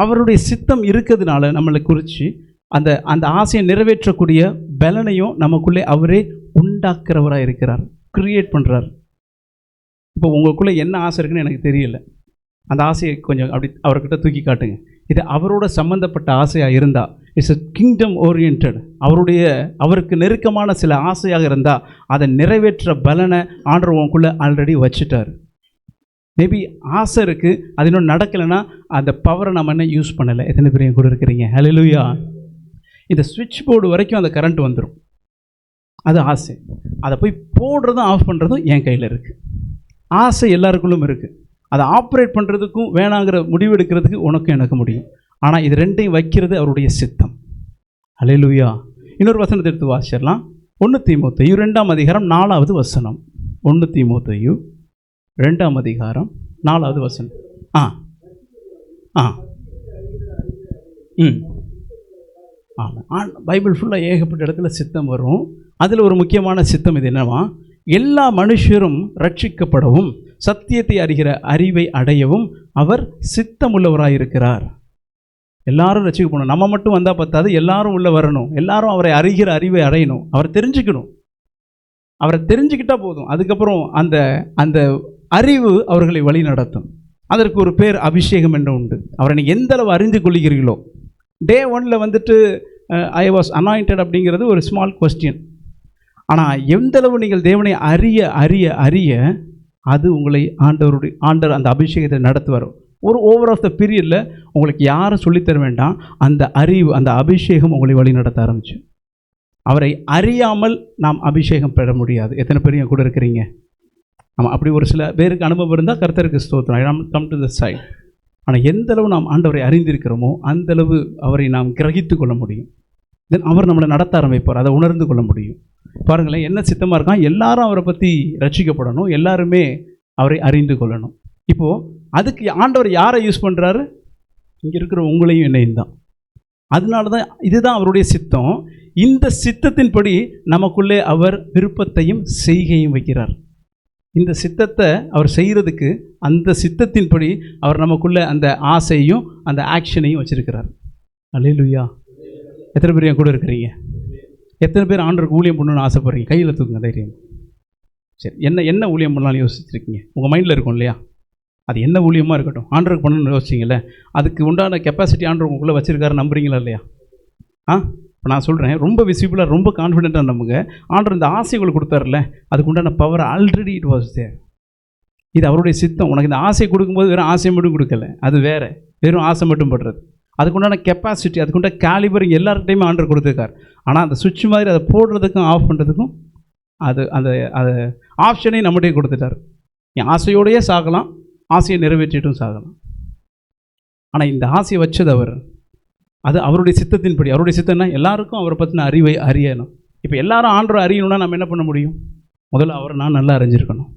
அவருடைய சித்தம் இருக்கிறதுனால நம்மளை குறித்து அந்த அந்த ஆசையை நிறைவேற்றக்கூடிய பலனையும் நமக்குள்ளே அவரே உண்டாக்குறவராக இருக்கிறார், கிரியேட் பண்ணுறார். இப்போ உங்களுக்குள்ளே என்ன ஆசை இருக்குன்னு எனக்கு தெரியல, அந்த ஆசையை கொஞ்சம் அப்படி அவர்கிட்ட தூக்கி காட்டுங்க. இது அவரோட சம்மந்தப்பட்ட ஆசையாக இருந்தால், இட்ஸ் a கிங்டம் ஓரியன்ட், அவருக்கு நெருக்கமான சில ஆசையாக இருந்தால் அதை நிறைவேற்ற பலனை ஆண்டவர் உங்களுக்குள்ளே ஆல்ரெடி வச்சுட்டார். மேபி ஆசை இருக்குது, அது இன்னும் நடக்கலைன்னா அந்த பவரை நம்ம என்ன யூஸ் பண்ணலை. எத்தனை பேர் கூட இருக்கிறீங்க? ஹல்லேலூயா. இந்த சுவிட்ச் போர்டு வரைக்கும் அந்த கரண்ட் வந்துடும், அது ஆசை. அதை போய் போடுறதும் ஆஃப் பண்ணுறதும் என் கையில் இருக்குது. ஆசை எல்லாருக்குள்ளும் இருக்குது. அதை ஆப்ரேட் பண்ணுறதுக்கும் வேணாங்கிற முடிவு எடுக்கிறதுக்கு உனக்கும் எனக்கு முடியும். ஆனால் இது ரெண்டையும் வைக்கிறது அவருடைய சித்தம். ஹல்லேலூயா. இன்னொரு வசனத்தை எடுத்து வாசிச்சிடலாம். 1 தீமோத்தேயு 2ஆம் அதிகாரம் 4வது வசனம். 1 தீமோத்தேயு 2ஆம் அதிகாரம் 4வது வசனம். ஆமாம், பைபிள் ஃபுல்லாக ஏகப்பட்ட இடத்துல சித்தம் வரும். அதில் ஒரு முக்கியமான சித்தம் இது என்னவா, எல்லா மனுஷரும் ரட்சிக்கப்படவும் சத்தியத்தை அறிகிற அறிவை அடையவும் அவர் சித்தமுள்ளவராயிருக்கிறார். எல்லாரும் ரட்சிக்கப்படணும். நம்ம மட்டும் வந்தால் பத்தாது, எல்லாரும் உள்ளே வரணும். எல்லாரும் அவரை அறிகிற அறிவை அடையணும். அவரை தெரிஞ்சுக்கணும். அவரை தெரிஞ்சுக்கிட்டால் போதும். அதுக்கப்புறம் அந்த அந்த அறிவு அவர்களை வழி நடத்தும். அதற்கு ஒரு பேர் அபிஷேகம் என்று உண்டு. அவரை நீங்கள் எந்த அளவு அறிந்து கொள்கிறீர்களோ, டே 1 வந்துட்டு ஐ வாஸ் அனாயிண்டட் அப்படிங்கிறது ஒரு ஸ்மால் கொஸ்டின். ஆனால் எந்தளவு நீங்கள் தேவனை அறிய அறிய அறிய அது உங்களை ஆண்டவர் அந்த அபிஷேகத்தை நடத்துவார். ஒரு ஓவர் ஆஃப் த பீரியடில் உங்களுக்கு யாரும் சொல்லித்தர வேண்டாம், அந்த அறிவு, அந்த அபிஷேகம் உங்களை வழி நடத்த ஆரம்பிச்சு. அவரை அறியாமல் நாம் அபிஷேகம் பெற முடியாது. எத்தனை பேர் கூட இருக்கிறீங்க? ஆமாம், அப்படி ஒரு சில பேருக்கு அனுபவம் இருந்தால் கர்த்தருக்கு ஸ்தோத்திரம், கம் டு த சைட். ஆனால் எந்தளவு நாம் ஆண்டவரை அறிந்திருக்கிறோமோ அந்தளவு அவரை நாம் கிரகித்து கொள்ள முடியும். தென் அவர் நம்மளை நடத்த ஆரம்பிப்பார், அதை உணர்ந்து கொள்ள முடியும். பாருங்களேன், என்ன சித்தமாக இருக்கான், எல்லாரும் அவரை பற்றி ரட்சிக்கப்படணும், எல்லாருமே அவரை அறிந்து கொள்ளணும். இப்போது அதுக்கு ஆண்டவர் யாரை யூஸ் பண்ணுறாரு? இங்கே இருக்கிற உங்களையும் என்னையும் தான். அதனால தான் இதுதான் அவருடைய சித்தம். இந்த சித்தத்தின்படி நமக்குள்ளே அவர் விருப்பத்தையும் செய்கையும் வைக்கிறார். இந்த சித்தத்தை அவர் செய்கிறதுக்கு, அந்த சித்தத்தின்படி அவர் நமக்குள்ளே அந்த ஆசையும் அந்த ஆக்ஷனையும் வச்சுருக்கிறார். அல்லேலூயா. எத்தனை பேர் என் கூட இருக்கிறீங்க? எத்தனை பேர் ஆண்டவருக்கு ஊழியம் பண்ணணும்னு ஆசைப்படுறீங்க? கையில் தூக்குங்க தைரியம். சரி, என்ன ஊழியம் பண்ணலாம்னு யோசிச்சுருக்கீங்க? உங்கள் மைண்டில் இருக்கும் இல்லையா? அது என்ன ஊழியமாக இருக்கட்டும், ஆண்டவருக்கு பண்ணணும்னு யோசிச்சிங்களே, அதுக்கு உண்டான கெப்பாசிட்டி ஆண்டவர் உங்களுக்குள்ளே வச்சுருக்காரு, நம்புறீங்களா இல்லையா? இப்போ நான் சொல்கிறேன், ரொம்ப விசிபிளாக, ரொம்ப கான்ஃபிடென்ட்டாக நம்புங்க. ஆண்டவர் இந்த ஆசை உங்களுக்கு கொடுத்தாருல்ல, அதுக்கு உண்டான power already it was there. இது அவருடைய சித்தம். உனக்கு இந்த ஆசை கொடுக்கும்போது வெறும் ஆசை மட்டும் கொடுக்கல, அது வேறு, வெறும் ஆசை மட்டும் படுறது. அதுக்குண்டான கெப்பாசிட்டி, அதுக்குண்டான கேலிபரிங் எல்லார்கிட்டையுமே ஆண்டவர் கொடுத்துருக்கார். ஆனால் அந்த சுவிட்ச் மாதிரி அதை போடுறதுக்கும் ஆஃப் பண்ணுறதுக்கும் அது ஆப்ஷனையும் நம்மகிட்டே கொடுத்துட்டார். என் ஆசையோடையே சாகலாம், ஆசையை நிறைவேற்றிட்டும் சாகலாம். ஆனால் இந்த ஆசையை வச்சது அவர், அது அவருடைய சித்தத்தின்படி. அவருடைய சித்தம்னா எல்லாருக்கும் அவரை பற்றின அறிவை அறியணும். இப்போ எல்லாரும் ஆண்டவரை அறியணும்னா நம்ம என்ன பண்ண முடியும்? முதல்ல அவரை நான் நல்லா அறிஞ்சிருக்கணும்.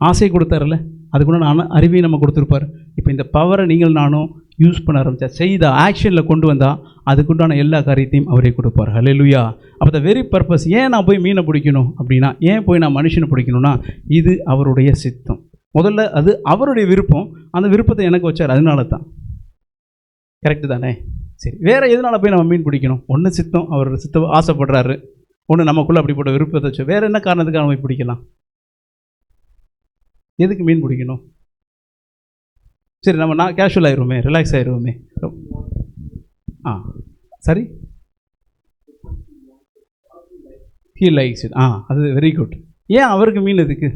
ஆசை கொடுத்தார்ல, அதுக்குள்ள நான் அறிவையும் நம்ம கொடுத்துருப்பார். இப்போ இந்த பவரை நீங்கள் நானும் யூஸ் பண்ண ஆரம்பித்தா, செய்த ஆக்ஷனில் கொண்டு வந்தால் அதுக்குண்டான எல்லா காரியத்தையும் அவரே கொடுப்பார். ஹல்லேலூயா. அப்போ த வெரி பர்பஸ், ஏன் நான் போய் மீனை பிடிக்கணும் அப்படின்னா, ஏன் போய் நான் மனுஷனை பிடிக்கணும்னா, இது அவருடைய சித்தம். முதல்ல அது அவருடைய விருப்பம், அந்த விருப்பத்தை எனக்கு வச்சார், அதனால தான். கரெக்டு தானே? சரி, வேறு எதனால் போய் நம்ம மீன் பிடிக்கணும்? ஒன்று சித்தம், அவர் சித்தம் ஆசைப்படுறாரு. ஒன்று நமக்குள்ளே அப்படிப்பட்ட விருப்பத்தை வச்சு, வேறு என்ன காரணத்துக்காக நம்ம பிடிக்கலாம்? எதுக்கு மீன் பிடிக்கணும்? சரி, நான் கேஷுவல் ஆயிடுவோமே, ரிலாக்ஸ் ஆயிடுவோமே. சரி, ஹீ லைக்ஸ் இட். அது வெரி குட். ஏன் அவருக்கு மீன் எதுக்கு?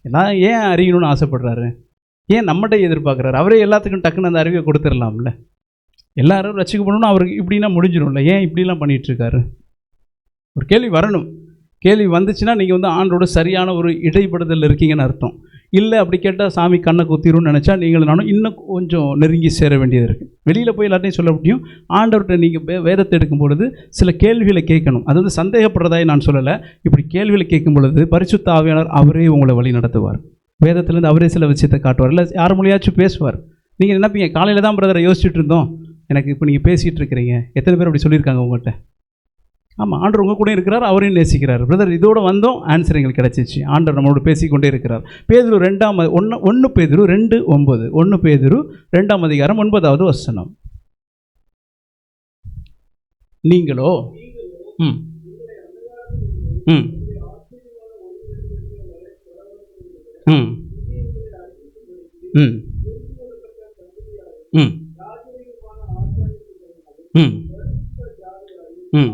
எல்லாம் ஏன் அறியணும்னு ஆசைப்படுறாரு? ஏன் நம்மகிட்ட எதிர்பார்க்குறாரு? அவரே எல்லாத்துக்கும் டக்குன்னு அந்த அறிவை கொடுத்துடலாம்ல. எல்லாரும் ரசிக்கப்படணும்னு அவருக்கு இப்படின்னா முடிஞ்சிடும்ல. ஏன் இப்படிலாம் பண்ணிகிட்ருக்காரு? ஒரு கேள்வி வரணும். கேள்வி வந்துச்சுன்னா நீங்கள் ஆண்டோட சரியான ஒரு இடைப்படுதல் இருக்கீங்கன்னு அர்த்தம். இல்லை அப்படி கேட்டால் சாமி கண்ணை குத்திரும்னு நினச்சா நீங்களும் நானும் இன்னும் கொஞ்சம் நெருங்கி சேர வேண்டியது இருக்குது. வெளியில் போய் எல்லாத்தையும் சொல்ல முடியும். ஆண்டவர்கிட்ட நீங்கள் வேதத்தை எடுக்கும் பொழுது சில கேள்விகளை கேட்கணும். அது வந்து சந்தேகப்படுறதாய் நான் சொல்லலை. இப்படி கேள்விகளை கேட்கும் பொழுது பரிசுத்த ஆவியானவர் அவரே உங்களை வழி நடத்துவார். வேதத்துலேருந்து அவரே சில விஷயத்தை காட்டுவார். இல்லை யார் மொழியாச்சும் பேசுவார். நீங்கள் நினைப்பீங்க காலையில் தான் பிரதரை யோசிச்சுட்டு இருந்தோம், எனக்கு இப்போ நீங்கள் பேசிகிட்டு இருக்கிறீங்க. எத்தனை பேர் அப்படி சொல்லியிருக்காங்க உங்கள்கிட்ட? ஆமாம், ஆண்டவர் உங்கள் கூட இருக்கிறார், அவரையும் நேசிக்கிறார். பிரதர் இதோடு வந்தோம், ஆன்சர் எங்களுக்கு கிடச்சிச்சு. ஆண்டவர் நம்மளோட பேசிக்கொண்டே இருக்கிறார். பேதுரு 1 பேதுரு 2:9, 1 பேதுரு 2ஆம் அதிகாரம் 9வது வசனம். நீங்களோ ம் ம் ம் ம் ம் ம் ம்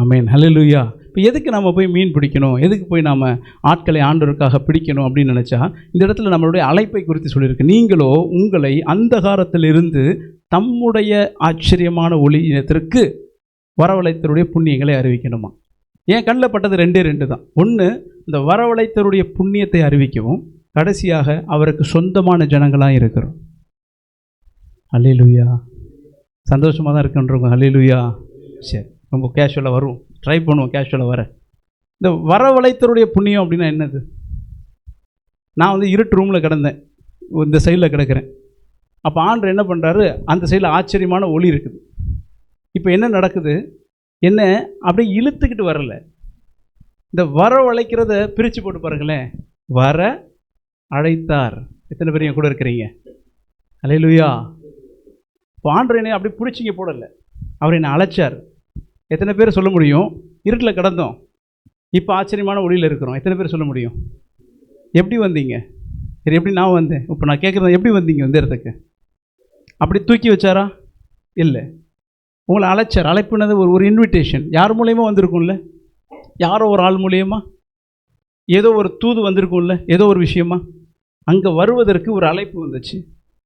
ஆமென், ஹல்லேலூயா. இப்போ எதுக்கு நம்ம போய் மீன் பிடிக்கணும், எதுக்கு போய் நாம் ஆட்களை ஆண்டவருக்காக பிடிக்கணும் அப்படின்னு நினச்சா, இந்த இடத்துல நம்மளுடைய அழைப்பை குறித்து சொல்லியிருக்கு. நீங்களோ உங்களை அந்தகாரத்திலிருந்து தம்முடைய ஆச்சரியமான ஒளியினத்திற்கு வரவழைத்தருடைய புண்ணியங்களை அறிவிக்கணுமா. என் கண்ணில் பட்டது 2 தான். ஒன்று, இந்த வரவழைத்தருடைய புண்ணியத்தை அறிவிக்கவும், கடைசியாக அவருக்கு சொந்தமான ஜனங்களாக இருக்கிறோம். ஹல்லேலூயா. சந்தோஷமாக தான் இருக்குன்றவங்க ஹல்லேலூயா. சரி, ரொம்ப கேஷுவலாக வரும், ட்ரை பண்ணுவோம் கேஷுவலாக வர. இந்த வரவழைத்தருடைய புண்ணியம் அப்படின்னா என்னது? நான் வந்து இருட்டு ரூமில் கிடந்தேன், இந்த சைடில் கிடக்கிறேன். அப்போ ஆண்டவர் என்ன பண்ணுறாரு, அந்த சைடில் ஆச்சரியமான ஒளி இருக்குது. இப்போ என்ன நடக்குது, என்ன அப்படியே இழுத்துக்கிட்டு வரல. இந்த வரவழைக்கிறத பிரித்து போட்டு பாருங்களேன். வர அழைத்தார். எத்தனை பேர் என் கூட இருக்கிறீங்க? ஹல்லேலூயா. இப்போ ஆண்டவர் என்னை அப்படி பிடிச்சிங்க போடலை, அவர் என்னை அழைச்சார். எத்தனை பேர் சொல்ல முடியும், இருட்டில் கிடந்தோம், இப்போ ஆச்சரியமான ஒளியில் இருக்கிறோம்? எத்தனை பேர் சொல்ல முடியும்? எப்படி வந்தீங்க? சரி, எப்படி நான் வந்தேன்? இப்போ நான் கேட்குறேன், எப்படி வந்தீங்க இந்த இடத்துக்கு? அப்படி தூக்கி வச்சாரா? இல்லை, உங்களை அழைச்சார். அழைப்புனது ஒரு இன்விடேஷன். யார் மூலியமாக வந்திருக்கும்ல? யாரோ ஒரு ஆள் மூலியமாக, ஏதோ ஒரு தூது வந்திருக்கும்ல, ஏதோ ஒரு விஷயமா. அங்கே வருவதற்கு ஒரு அழைப்பு வந்துச்சு.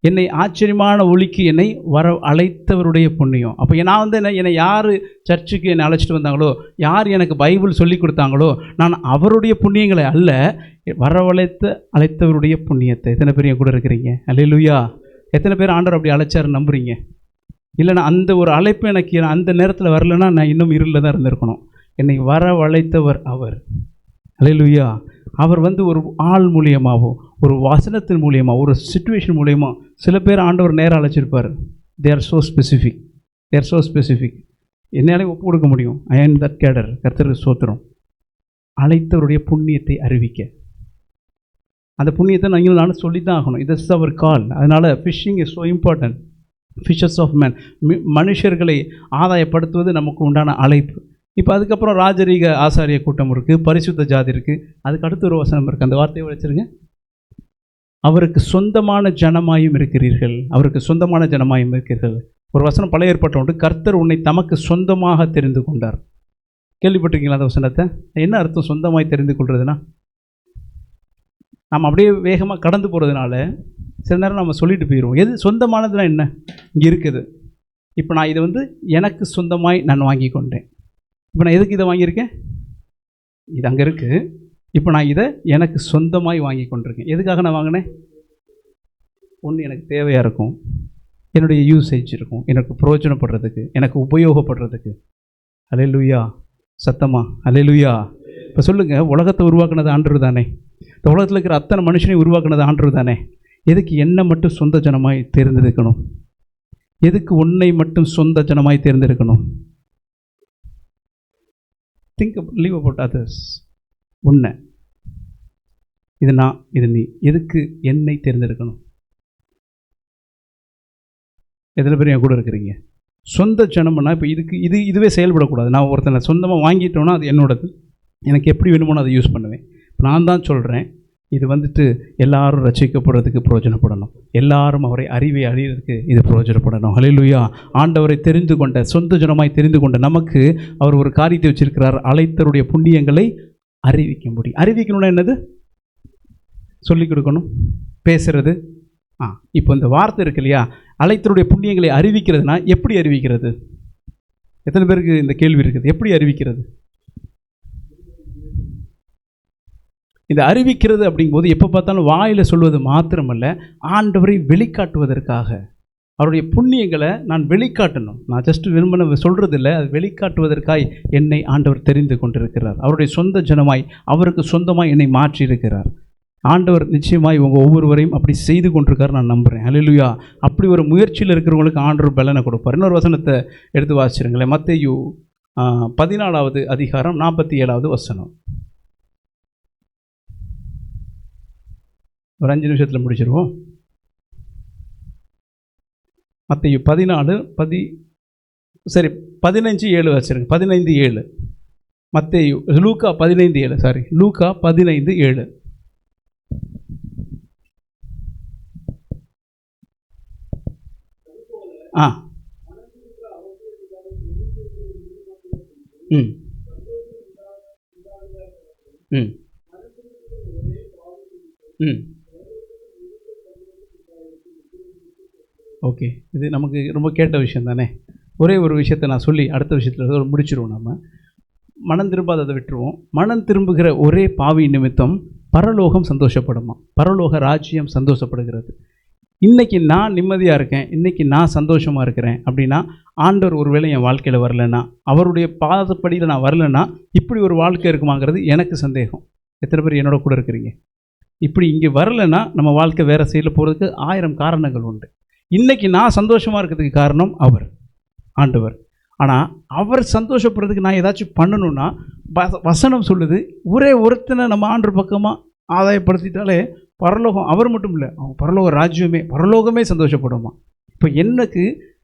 என்னை ஆச்சரியமான ஒளிக்கு என்னை வர அழைத்தவருடைய புண்ணியம். அப்போ நான் வந்து என்னை யார் சர்ச்சுக்கு என்னை அழைச்சிட்டு வந்தாங்களோ, யார் எனக்கு பைபிள் சொல்லி கொடுத்தாங்களோ, நான் அவருடைய புண்ணியங்களை அல்ல, அழைத்தவருடைய புண்ணியத்தை. எத்தனை பேர் என் கூட இருக்கிறீங்க? அல்லேலூயா. எத்தனை பேர் ஆண்டவர் அப்படி அழைச்சாருன்னு நம்புறீங்க? இல்லைனா அந்த ஒரு அழைப்பு எனக்கு அந்த நேரத்தில் வரலைன்னா நான் இன்னும் இருளில் தான் இருந்திருக்கணும். என்னை வரவழைத்தவர் அவர். அல்லேலூயா. அவர் வந்து ஒரு ஆள் மூலியமாகவோ, ஒரு வசனத்தின் மூலியமாக, ஒரு சிச்சுவேஷன் மூலியமாக சில பேர் ஆண்டவர் நேராக அழைச்சிருப்பார். They are so specific. என்னாலே ஒப்பு கொடுக்க முடியும். ஐ ஆம் தட் கேடர். கர்த்தருக்கு ஸ்தோத்திரம். அழைத்தவருடைய புண்ணியத்தை அறிவிக்க, அந்த புண்ணியத்தை நானும் சொல்லி தான் ஆகணும். இது இஸ் அவர் கால். அதனால் fishing is so important. Fishers of men, மனுஷர்களை ஆதாயப்படுத்துவது நமக்கு உண்டான அழைப்பு. இப்போ அதுக்கப்புறம் ராஜரீக ஆசாரிய கூட்டம் இருக்குது, பரிசுத்த ஜாதி இருக்குது. அதுக்கு அடுத்து ஒரு வசனம் இருக்குது, அந்த வார்த்தையை வச்சுருங்க. அவருக்கு சொந்தமான ஜனமாயும் இருக்கிறீர்கள். அவருக்கு சொந்தமான ஜனமாயும் இருக்கிறீர்கள். ஒரு வசனம் பழைய ஏற்பாட்டில் உண்டு, கர்த்தர் உன்னை தமக்கு சொந்தமாக தெரிந்து கொண்டார். கேள்விப்பட்டிருக்கீங்களா அந்த வசனத்தை? என்ன அர்த்தம் சொந்தமாய் தெரிந்து கொள்றதுன்னா? நம்ம அப்படியே வேகமாக கடந்து போகிறதுனால சில நேரம் நம்ம சொல்லிட்டு போயிடுவோம். எது சொந்தமானதுன்னா என்ன? இங்கே இருக்குது. இப்போ நான் இதை வந்து எனக்கு சொந்தமாய் நான் வாங்கி கொண்டேன். இப்போ நான் எதுக்கு இதை வாங்கியிருக்கேன்? இது அங்கே இருக்குது. இப்போ நான் இதை எனக்கு சொந்தமாய் வாங்கி கொண்டிருக்கேன். எதுக்காக நான் வாங்கினேன்? ஒன்று, எனக்கு தேவையாக இருக்கும், என்னுடைய யூசேஜ் இருக்கும், எனக்கு பிரயோஜனப்படுறதுக்கு, எனக்கு உபயோகப்படுறதுக்கு. அல்லேலூயா. சத்தமா அல்லேலூயா. இப்போ சொல்லுங்கள், உலகத்தை உருவாக்குனது ஆண்டவர் தானே? இந்த உலகத்தில் இருக்கிற அத்தனை மனுஷனை உருவாக்குனது ஆண்டவர் தானே? எதுக்கு என்னை மட்டும் சொந்த ஜனமாய் தேர்ந்தெடுக்கணும்? எதுக்கு உன்னை மட்டும் சொந்த ஜனமாய் தேர்ந்தெடுக்கணும்? Think leave about others. உன்னை, இது நான், இது நீ. எதுக்கு என்னை தேர்ந்தெடுக்கணும்? எத்தனை பேர் என் கூட இருக்கிறீங்க? சொந்த ஜனம்னா இப்போ இதுவே செயல்படக்கூடாது. நான் ஒருத்தனை சொந்தமாக வாங்கிட்டோன்னா அது என்னோடது, எனக்கு எப்படி வேணுமோ அதை யூஸ் பண்ணுவேன். நான் தான் சொல்கிறேன், இது வந்துட்டு எல்லாரும் ரட்சிக்கப்படுறதுக்கு பிரயோஜனப்படணும், எல்லாரும் அவரை அறியறதுக்கு இது பிரயோஜனப்படணும். ஹல்லேலூயா. ஆண்டவரை தெரிந்து கொண்ட, சொந்த ஜனமாய் தெரிந்து கொண்ட நமக்கு அவர் ஒரு காரியத்தை வச்சிருக்கிறார், அழைத்தருடைய புண்ணியங்களை அறிவிக்க முடியும். அறிவிக்கணும்னா என்னது? சொல்லிக் கொடுக்கணும், பேசுறது. இப்போ இந்த வார்த்தை இருக்கு இல்லையா, அழைத்தருடைய புண்ணியங்களை அறிவிக்கிறதுனா எப்படி அறிவிக்கிறது? எத்தனை பேருக்கு இந்த கேள்வி இருக்குது? எப்படி அறிவிக்கிறது? இந்த அறிவிக்கிறது அப்படிங்கும்போது எப்போ பார்த்தாலும் வாயில் சொல்வது மாத்திரமல்ல, ஆண்டவரை வெளிக்காட்டுவதற்காக, அவருடைய புண்ணியங்களை நான் வெளிக்காட்டணும். நான் ஜஸ்ட் விரும்பின சொல்கிறது இல்லை, அது வெளிக்காட்டுவதற்காய் என்னை ஆண்டவர் தெரிந்து கொண்டிருக்கிறார். அவருடைய சொந்த ஜனமாய், அவருக்கு சொந்தமாய் என்னை மாற்றி இருக்கிறார். ஆண்டவர் நிச்சயமாய் இவங்க ஒவ்வொருவரையும் அப்படி செய்து கொண்டிருக்காரு நான் நம்புகிறேன். ஹல்லேலூயா. அப்படி ஒரு முயற்சியில் இருக்கிறவங்களுக்கு ஆண்டவர் பலனை கொடுப்பார். இன்னொரு வசனத்தை எடுத்து வாசிச்சிருங்களேன். மத்தேயு 14வது அதிகாரம் 47வது வசனம். ஒரு 5 நிமிஷத்தில் முடிச்சிருவோம். மத்தேயு 15:7 வச்சிருங்க. 15:7. மத்தேயு லூக்கா 15:7. லூக்கா 15:7. ம் ம் ம் ஓகே. இது நமக்கு ரொம்ப கேட்ட விஷயம் தானே. ஒரே ஒரு விஷயத்தை நான் சொல்லி அடுத்த விஷயத்தில் முடிச்சிருவோம். நம்ம மனம் திரும்பாததை விட்டுருவோம். மனம் திரும்புகிற ஒரே பாவி நிமித்தம் பரலோகம் சந்தோஷப்படுமா? பரலோக ராஜ்யம் சந்தோஷப்படுகிறது. இன்றைக்கி நான் நிம்மதியாக இருக்கேன், இன்றைக்கி நான் சந்தோஷமாக இருக்கிறேன் அப்படின்னா, ஆண்டவர் ஒருவேளை என் வாழ்க்கையில் வரலைன்னா, அவருடைய பாதப்படியில் நான் வரலைன்னா, இப்படி ஒரு வாழ்க்கை இருக்குமாங்கிறது எனக்கு சந்தேகம். எத்தனை பேர் என்னோட கூட இருக்கிறீங்க? இப்படி இங்கே வரலைன்னா நம்ம வாழ்க்கை வேறு சைடில் போகிறதுக்கு 1000 காரணங்கள் உண்டு. இன்றைக்கி நான் சந்தோஷமாக இருக்கிறதுக்கு காரணம் அவர், ஆண்டவர். ஆனால் அவர் சந்தோஷப்படுறதுக்கு நான் ஏதாச்சும் பண்ணணுன்னா, வசனம் சொல்லுது, ஒரே ஒருத்தனை நம்ம ஆண்டவர் பக்கமாக ஆதாயப்படுத்திட்டாலே பரலோகம், அவர் மட்டும் இல்லை, அவங்க பரலோக ராஜ்யமே, பரலோகமே சந்தோஷப்படுமா? இப்போ எனக்கு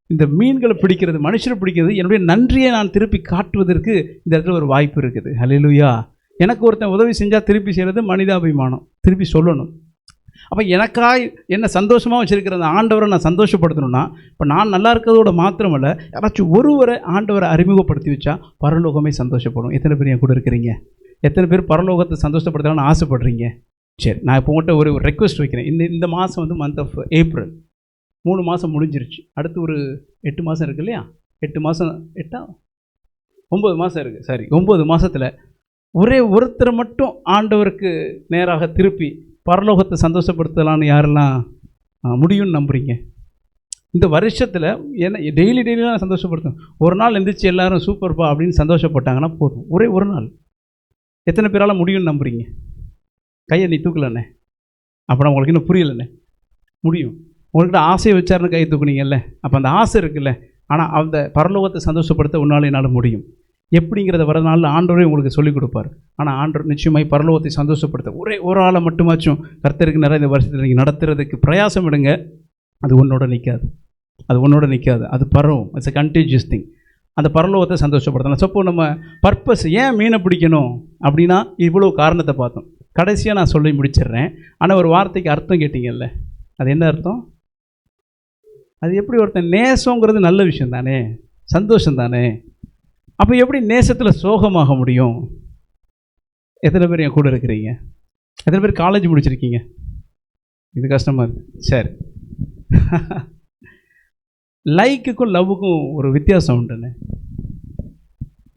இந்த மீன்களை பிடிக்கிறது, மனுஷரை பிடிக்கிறது, என்னுடைய நன்றியை நான் திருப்பி காட்டுவதற்கு இந்த இடத்துல ஒரு வாய்ப்பு இருக்குது. ஹல்லேலூயா. எனக்கு ஒருத்தன் உதவி செஞ்சால் திருப்பி செய்கிறது மனிதாபிமானம், திருப்பி சொல்லணும். அப்போ எனக்காய் என்ன சந்தோஷமாக வச்சுருக்கிற அந்த ஆண்டவரை நான் சந்தோஷப்படுத்தணும்னா, இப்போ நான் நல்லா இருக்கிறதோட மாத்திரமல்ல, யாராச்சும் ஒருவரை ஆண்டவரை அறிமுகப்படுத்தி வச்சா பரலோகமே சந்தோஷப்படும். எத்தனை பேர் என் கூட இருக்கிறீங்க? எத்தனை பேர் பரலோகத்தை சந்தோஷப்படுத்தலாம்னு ஆசைப்படுறீங்க? சரி, நான் இப்போ உங்கள்கிட்ட ஒரு ரெக்வெஸ்ட் வைக்கிறேன். இந்த மாதம் வந்து மந்த் ஆஃப் ஏப்ரல், 3 மாதம் முடிஞ்சிருச்சு. அடுத்து ஒரு 8 மாதம் இருக்குது இல்லையா? 8 மாதம் 9 மாதம் இருக்குது. சரி, 9 மாதத்தில் ஒரே ஒருத்தரை மட்டும் ஆண்டவருக்கு நேராக திருப்பி பரலோகத்தை சந்தோஷப்படுத்தலான்னு யாரெல்லாம் முடியும்னு நம்புறீங்க? இந்த வருஷத்தில் என்ன டெய்லிலாம் சந்தோஷப்படுத்தணும். ஒரு நாள் எந்திரிச்சு எல்லாரும் சூப்பர்ப்பா அப்படின்னு சந்தோஷப்பட்டாங்கன்னா போதும். ஒரே ஒரு நாள். எத்தனை பேரால் முடியும்னு நம்புறீங்க? கையை நீ தூக்கலண்ணே. அப்புறம் உங்களுக்கு இன்னும் புரியலண்ணே. முடியும். உங்கள்கிட்ட ஆசையை வச்சாருன்னு கையை தூக்குனீங்கல்ல, அப்போ அந்த ஆசை இருக்குல்ல. ஆனால் அந்த பரலோகத்தை சந்தோஷப்படுத்த உன்னால் என்னால் முடியும். எப்படிங்கிறத வர நாளில் ஆண்டவரே உங்களுக்கு சொல்லிக் கொடுப்பார். ஆனால் ஆண்டவர் நிச்சயமாய் பரலோகத்தை சந்தோஷப்படுத்த ஒரே ஒரு ஆளை மட்டுமாச்சும் கர்த்தருக்கு நிறைய இந்த வருஷத்தில் நீங்கள் நடத்துறதுக்கு பிரயாசம் எடுங்க. அது உன்னோட நிற்காது, அது பரவும். It's a contagious thing. அந்த பரலோகத்தை சந்தோஷப்படுத்தலாம். சப்போ நம்ம பர்பஸ் ஏன் மீனை பிடிக்கணும் அப்படின்னா இவ்வளோ காரணத்தை பார்த்தோம். கடைசியாக நான் சொல்லி முடிச்சிடுறேன். ஆனால் ஒரு வார்த்தைக்கு அர்த்தம் கேட்டிங்கல்ல, அது என்ன அர்த்தம்? அது எப்படி ஒருத்தன் நேசங்கிறது நல்ல விஷயம் தானே, சந்தோஷம் தானே. அப்போ எப்படி நேசத்தில் சோகமாக முடியும்? எத்தனை பேர் என் கூட இருக்கிறீங்க? எத்தனை பேர் காலேஜ் முடிச்சிருக்கீங்க? இது கஷ்டமாக இருக்குது. சரி, லைக்குக்கும் லவ்வுக்கும் ஒரு வித்தியாசம் உண்டுன்னு.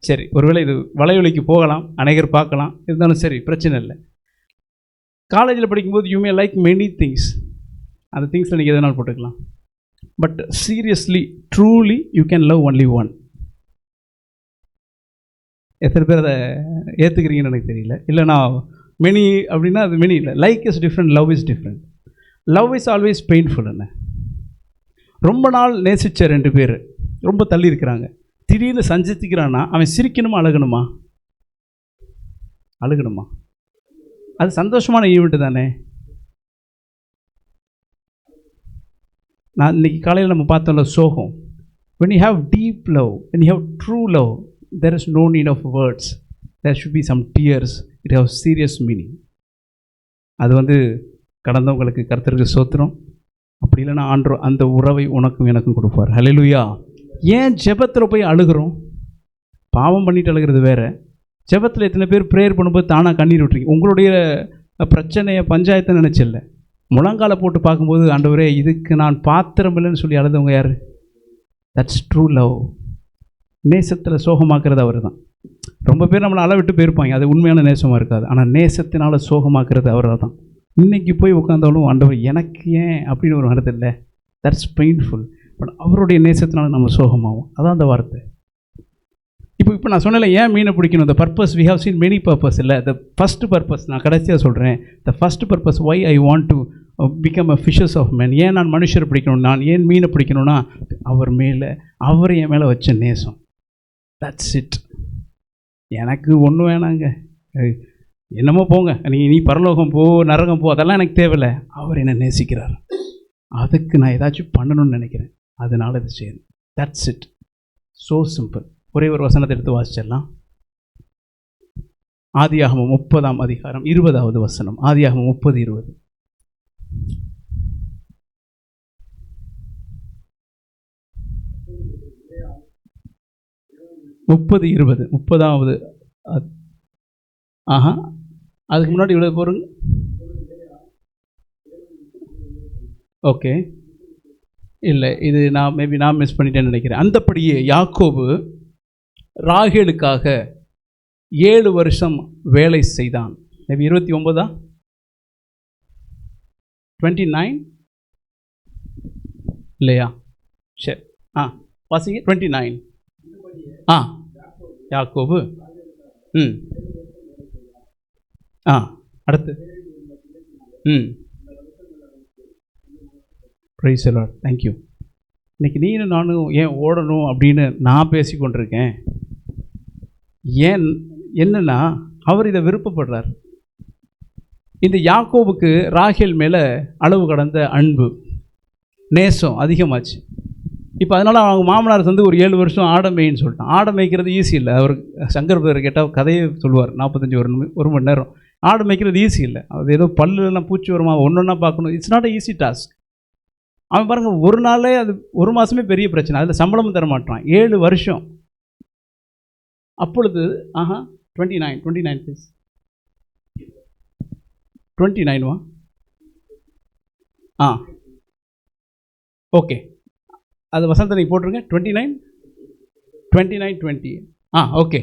சரி, ஒருவேளை இது வலையொலிக்கு போகலாம், அநேகர் பார்க்கலாம், இருந்தாலும் சரி பிரச்சனை இல்லை. காலேஜில் படிக்கும்போது you may like many things. அந்த திங்ஸில் நீங்கள் எதனால் போட்டுக்கலாம். But seriously truly you can love only one. எத்தனை பேர் அதை ஏற்றுக்கிறீங்கன்னு எனக்கு தெரியல. இல்லைனா மெனி அப்படின்னா அது மெனி இல்லை. Like is different, love is different. Love is always painful. என்ன ரொம்ப நாள் நேசித்த 2 பேர் ரொம்ப தள்ளி இருக்கிறாங்க, திடீர்னு சந்திக்கிறான்னா அவன் சிரிக்கணுமா அழுகணுமா? அழுகணுமா? அது சந்தோஷமான ஈவெண்ட்டு தானே. நான் இன்றைக்கி காலையில் நம்ம பார்த்தோம்ல சோகம். when you have deep love, when you have true love, there is no need of words, there should be some tears. It has serious meaning. அது வந்து கடந்தவங்களுக்கு கர்த்தருக்கு ஸ்தோத்திரம். அப்படி இல்லைன்னா ஆண்டவர் அந்த உறவை உனக்கும் எனக்கும் கொடுப்பார். ஹல்லேலூயா. ஏன் ஜெபத்தில் போய் அழுகிறோம்? பாவம் பண்ணிட்டு அழுகிறது வேறு. ஜெபத்தில் எத்தனை பேர் ப்ரேயர் பண்ணும்போது தானாக கண்ணீர் விட்டுறீங்க? உங்களுடைய பிரச்சனையை பஞ்சாயத்தை நினச்சில்ல, முழங்கால போட்டு பார்க்கும்போது ஆண்டவரே இதுக்கு நான் பாத்திரம் இல்லைன்னு சொல்லி அழுதவங்க யார்? That's true love. நேசத்தில் சோகமாக்குறது அவர் தான். ரொம்ப பேர் நம்மளை அளவிட்டு போயிருப்பாங்க, அது உண்மையான நேசமாக இருக்காது. ஆனால் நேசத்தினால் சோகமாக்குறது அவராக தான். இன்றைக்கி போய் உட்காந்தாலும் ஆண்டவர் எனக்கு ஏன் அப்படின்னு ஒரு வார்த்தை இல்லை, தட்ஸ் பெயின்ஃபுல். பட் அவருடைய நேசத்தினால நம்ம சோகமாகும், அதான் அந்த வார்த்தை. இப்போ நான் சொன்னல ஏன் மீனை பிடிக்கணும், the purpose we have seen many purpose இல்லை, த ஃபஸ்ட் பர்பஸ் நான் கடைசியாக சொல்கிறேன். The first purpose why I want to become a fishers of men. ஏன் நான் மனுஷரை பிடிக்கணும், நான் ஏன் மீனை பிடிக்கணும்னா அவர் மேலே, அவர் என் மேலே வச்ச நேசம். That's it. எனக்கு ஒன்றும் வேணாங்க, என்னமோ போங்க, நீ பரலோகம் போ நரகம் போ, அதெல்லாம் எனக்கு தேவையில்லை. அவர் என்னை நேசிக்கிறார், அதுக்கு நான் ஏதாச்சும் பண்ணணும்னு நினைக்கிறேன், அதனால் இது செய்யணும். That's it. So simple. ஒரே ஒரு வசனத்தை எடுத்து வாசிச்சிடலாம். ஆதியாகமம் 30ஆம் அதிகாரம் 20வது வசனம். ஆதியாகமம் 30:20. முப்பதாவது. ஆஹா, அதுக்கு முன்னாடி இவ்வளோ போகிறோங்க. ஓகே, இல்லை, இது நான் மிஸ் பண்ணிட்டேன்னு நினைக்கிறேன். அந்தப்படியே யாக்கோபு ராகேலுக்காக 7 வருஷம் வேலை செய்தான். மேபி 29 29 இல்லையா? சரி, வாசிங்க 29. யாக்கோபு அடுத்து பிரைஸ் தி லார்ட். தேங்க்யூ. இன்னைக்கு நீனும் நானும் ஏன் ஓடணும் அப்படின்னு நான் பேசி கொண்டிருக்கேன். ஏன் என்னன்னா அவர் இதை விருப்பப்படுறார். இந்த யாக்கோபுக்கு ராகேல் மேலே அளவு கடந்த அன்பு, நேசம் அதிகமாச்சு. இப்போ அதனால் அவங்க மாமனார் வந்து ஒரு 7 வருஷம் ஆடை மேய்ன்னு சொல்லிட்டான். ஆடை மேய்க்கிறது ஈஸி இல்லை. அவர் சங்கர் பேர் கேட்டால் கதையே சொல்லுவார், 45 மணி நேரம். ஆடு மேய்க்கிறது ஈஸி இல்லை. அது ஏதோ பல்லுலாம் பூச்சி வருமா ஒன்றா பார்க்கணும். It's not a easy task. அவன் பாருங்கள், ஒரு நாளே அது 1 மாதமே பெரிய பிரச்சனை. அதில் சம்பளமும் தர மாட்டான். 7 வருஷம். அப்பொழுது 29 ப்ளீஸ் 29வா? ஓகே, அது வசந்த நீங்கள் போட்டுருங்க. 29 ஓகே.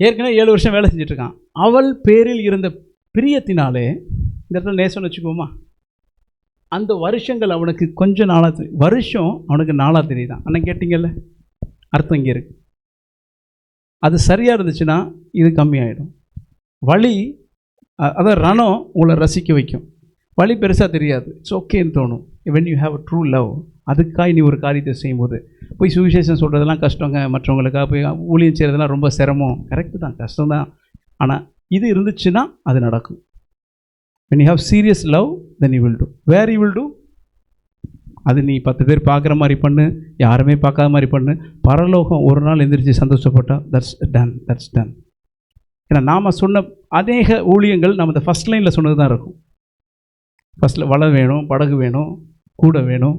ஏற்கனவே 7 வருஷம் வேலை செஞ்சிட்ருக்கான். அவள் பேரில் இருந்த பிரியத்தினாலே, இந்த இடத்துல நேசம்னு வச்சுக்கோமா, அந்த வருஷங்கள் அவனுக்கு கொஞ்சம் நாளாக வருஷம் அவனுக்கு நாளாக தெரியுதான். அண்ணன் கேட்டிங்கல்ல, அர்த்தம் இங்கே இருக்குது. அது சரியாக இருந்துச்சுன்னா இது கம்மியாயிடும். வலி, அதான் ரணம் உங்களை ரசிக்க வைக்கும். வலி பெருசாக தெரியாது, இட்ஸ் ஓகேன்னு தோணும். when you have a true love, அதுக்காக நீ ஒரு காரியத்தை செய்யும்போது, போய் சுவிசேஷம் சொல்கிறதெல்லாம் கஷ்டங்க, மற்றவங்களுக்காக போய் ஊழியம் செய்கிறதெல்லாம் ரொம்ப சிரமம். கரெக்டு தான், கஷ்டம்தான். ஆனால் இது இருந்துச்சுன்னா அது நடக்கும். when you have serious love, then you will do. where you will do, அது நீ 10 பேர் பார்க்குற மாதிரி பண்ணு, யாருமே பார்க்காத மாதிரி பண்ணு. பரலோகம் ஒரு நாள் எந்திரிச்சு சந்தோஷப்பட்டா தட்ஸ் டன். ஏன்னா நாம் சொன்ன அநேக ஊழியங்கள் நம்ம இந்த ஃபஸ்ட் லைனில் சொன்னது தான் இருக்கும். ஃபஸ்ட்டில் வலை வேணும், படகு வேணும், கூட வேணும்.